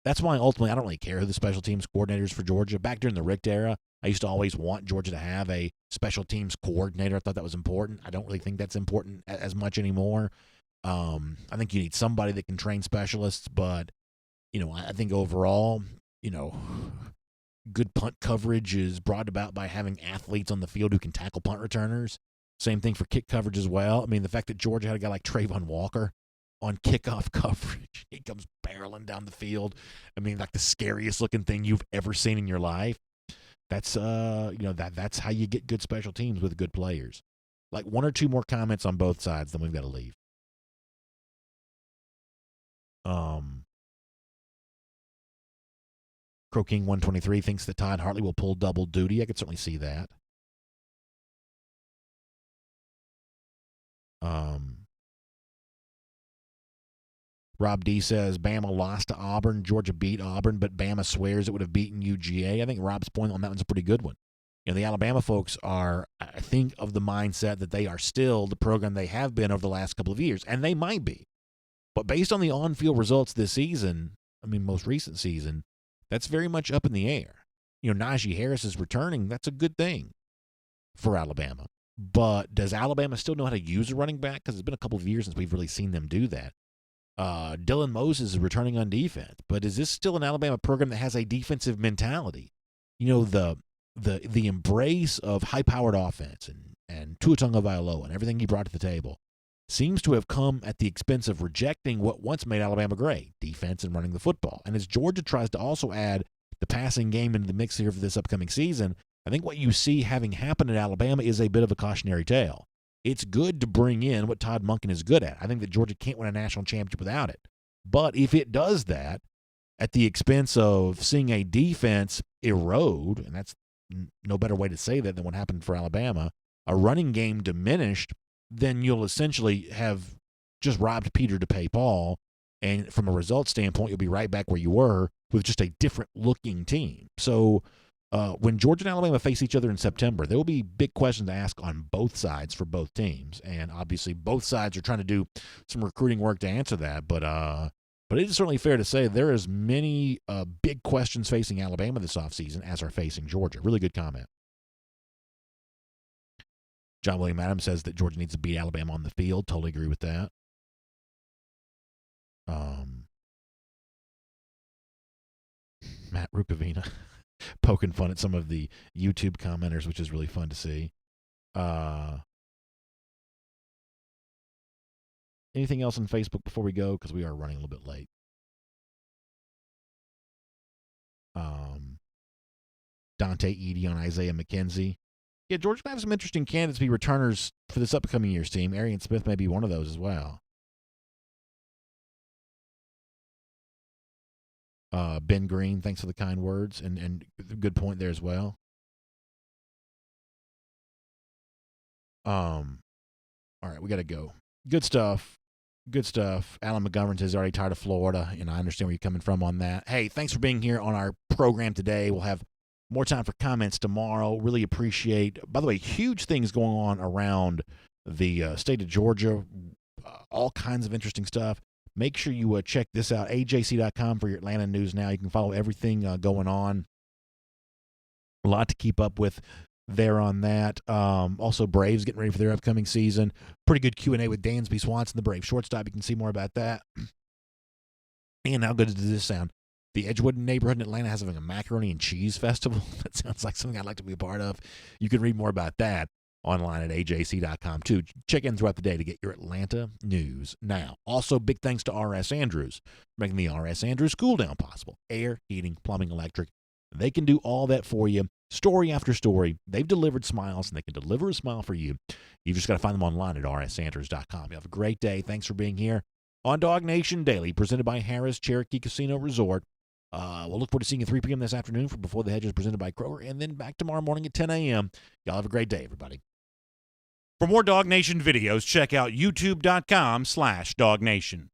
that's why ultimately I don't really care who the special teams coordinators for Georgia. Back during the Richt era, I used to always want Georgia to have a special teams coordinator. I thought that was important. I don't really think that's important as much anymore. I think you need somebody that can train specialists, but, I think overall, good punt coverage is brought about by having athletes on the field who can tackle punt returners. Same thing for kick coverage as well. I mean, the fact that Georgia had a guy like Trayvon Walker on kickoff coverage, he comes barreling down the field. I mean, like the scariest looking thing you've ever seen in your life. That's that's how you get good special teams with good players. Like one or two more comments on both sides, then we've got to leave. Crow King 123 thinks that Todd Hartley will pull double duty. I could certainly see that. Rob D says Bama lost to Auburn. Georgia beat Auburn, but Bama swears it would have beaten UGA. I think Rob's point on that one's a pretty good one. The Alabama folks are, I think, of the mindset that they are still the program they have been over the last couple of years, and they might be. But based on the on-field results this season, most recent season, that's very much up in the air. Najee Harris is returning. That's a good thing for Alabama. But does Alabama still know how to use a running back? Because it's been a couple of years since we've really seen them do that. Dylan Moses is returning on defense. But is this still an Alabama program that has a defensive mentality? The embrace of high-powered offense and Tua Tagovailoa and everything he brought to the table seems to have come at the expense of rejecting what once made Alabama great, defense and running the football. And as Georgia tries to also add the passing game into the mix here for this upcoming season, I think what you see having happen at Alabama is a bit of a cautionary tale. It's good to bring in what Todd Monken is good at. I think that Georgia can't win a national championship without it. But if it does that at the expense of seeing a defense erode, and that's no better way to say that than what happened for Alabama, a running game diminished, then you'll essentially have just robbed Peter to pay Paul. And from a results standpoint, you'll be right back where you were with just a different-looking team. So when Georgia and Alabama face each other in September, there will be big questions to ask on both sides for both teams. And obviously both sides are trying to do some recruiting work to answer that. But it is certainly fair to say there is many big questions facing Alabama this offseason as are facing Georgia. Really good comment. John William Adams says that Georgia needs to beat Alabama on the field. Totally agree with that. Matt Rukavina poking fun at some of the YouTube commenters, which is really fun to see. Anything else on Facebook before we go? Because we are running a little bit late. Dante Edie on Isaiah McKenzie. Yeah, Georgia might have some interesting candidates to be returners for this upcoming year's team. Arian Smith may be one of those as well. Ben Green, thanks for the kind words, and good point there as well. All right, we got to go. Good stuff. Good stuff. Alan McGovern says already tired of Florida, and I understand where you're coming from on that. Hey, thanks for being here on our program today. We'll have more time for comments tomorrow. Really appreciate. By the way, huge things going on around the state of Georgia. All kinds of interesting stuff. Make sure you check this out, ajc.com for your Atlanta news now. You can follow everything going on. A lot to keep up with there on that. Also, Braves getting ready for their upcoming season. Pretty good Q&A with Dansby Swanson, the Brave shortstop. You can see more about that. And how good does this sound? The Edgewood neighborhood in Atlanta has having a macaroni and cheese festival. That sounds like something I'd like to be a part of. You can read more about that online at ajc.com, too. Check in throughout the day to get your Atlanta news now. Also, big thanks to R.S. Andrews for making the R.S. Andrews Cool Down possible. Air, heating, plumbing, electric. They can do all that for you. Story after story. They've delivered smiles, and they can deliver a smile for you. You've just got to find them online at rsandrews.com. You have a great day. Thanks for being here on DawgNation Daily, presented by Harris Cherokee Casino Resort. We'll look forward to seeing you 3 p.m. this afternoon for Before the Hedges, presented by Kroger, and then back tomorrow morning at 10 a.m. Y'all have a great day, everybody. For more DawgNation videos, check out youtube.com/DawgNation.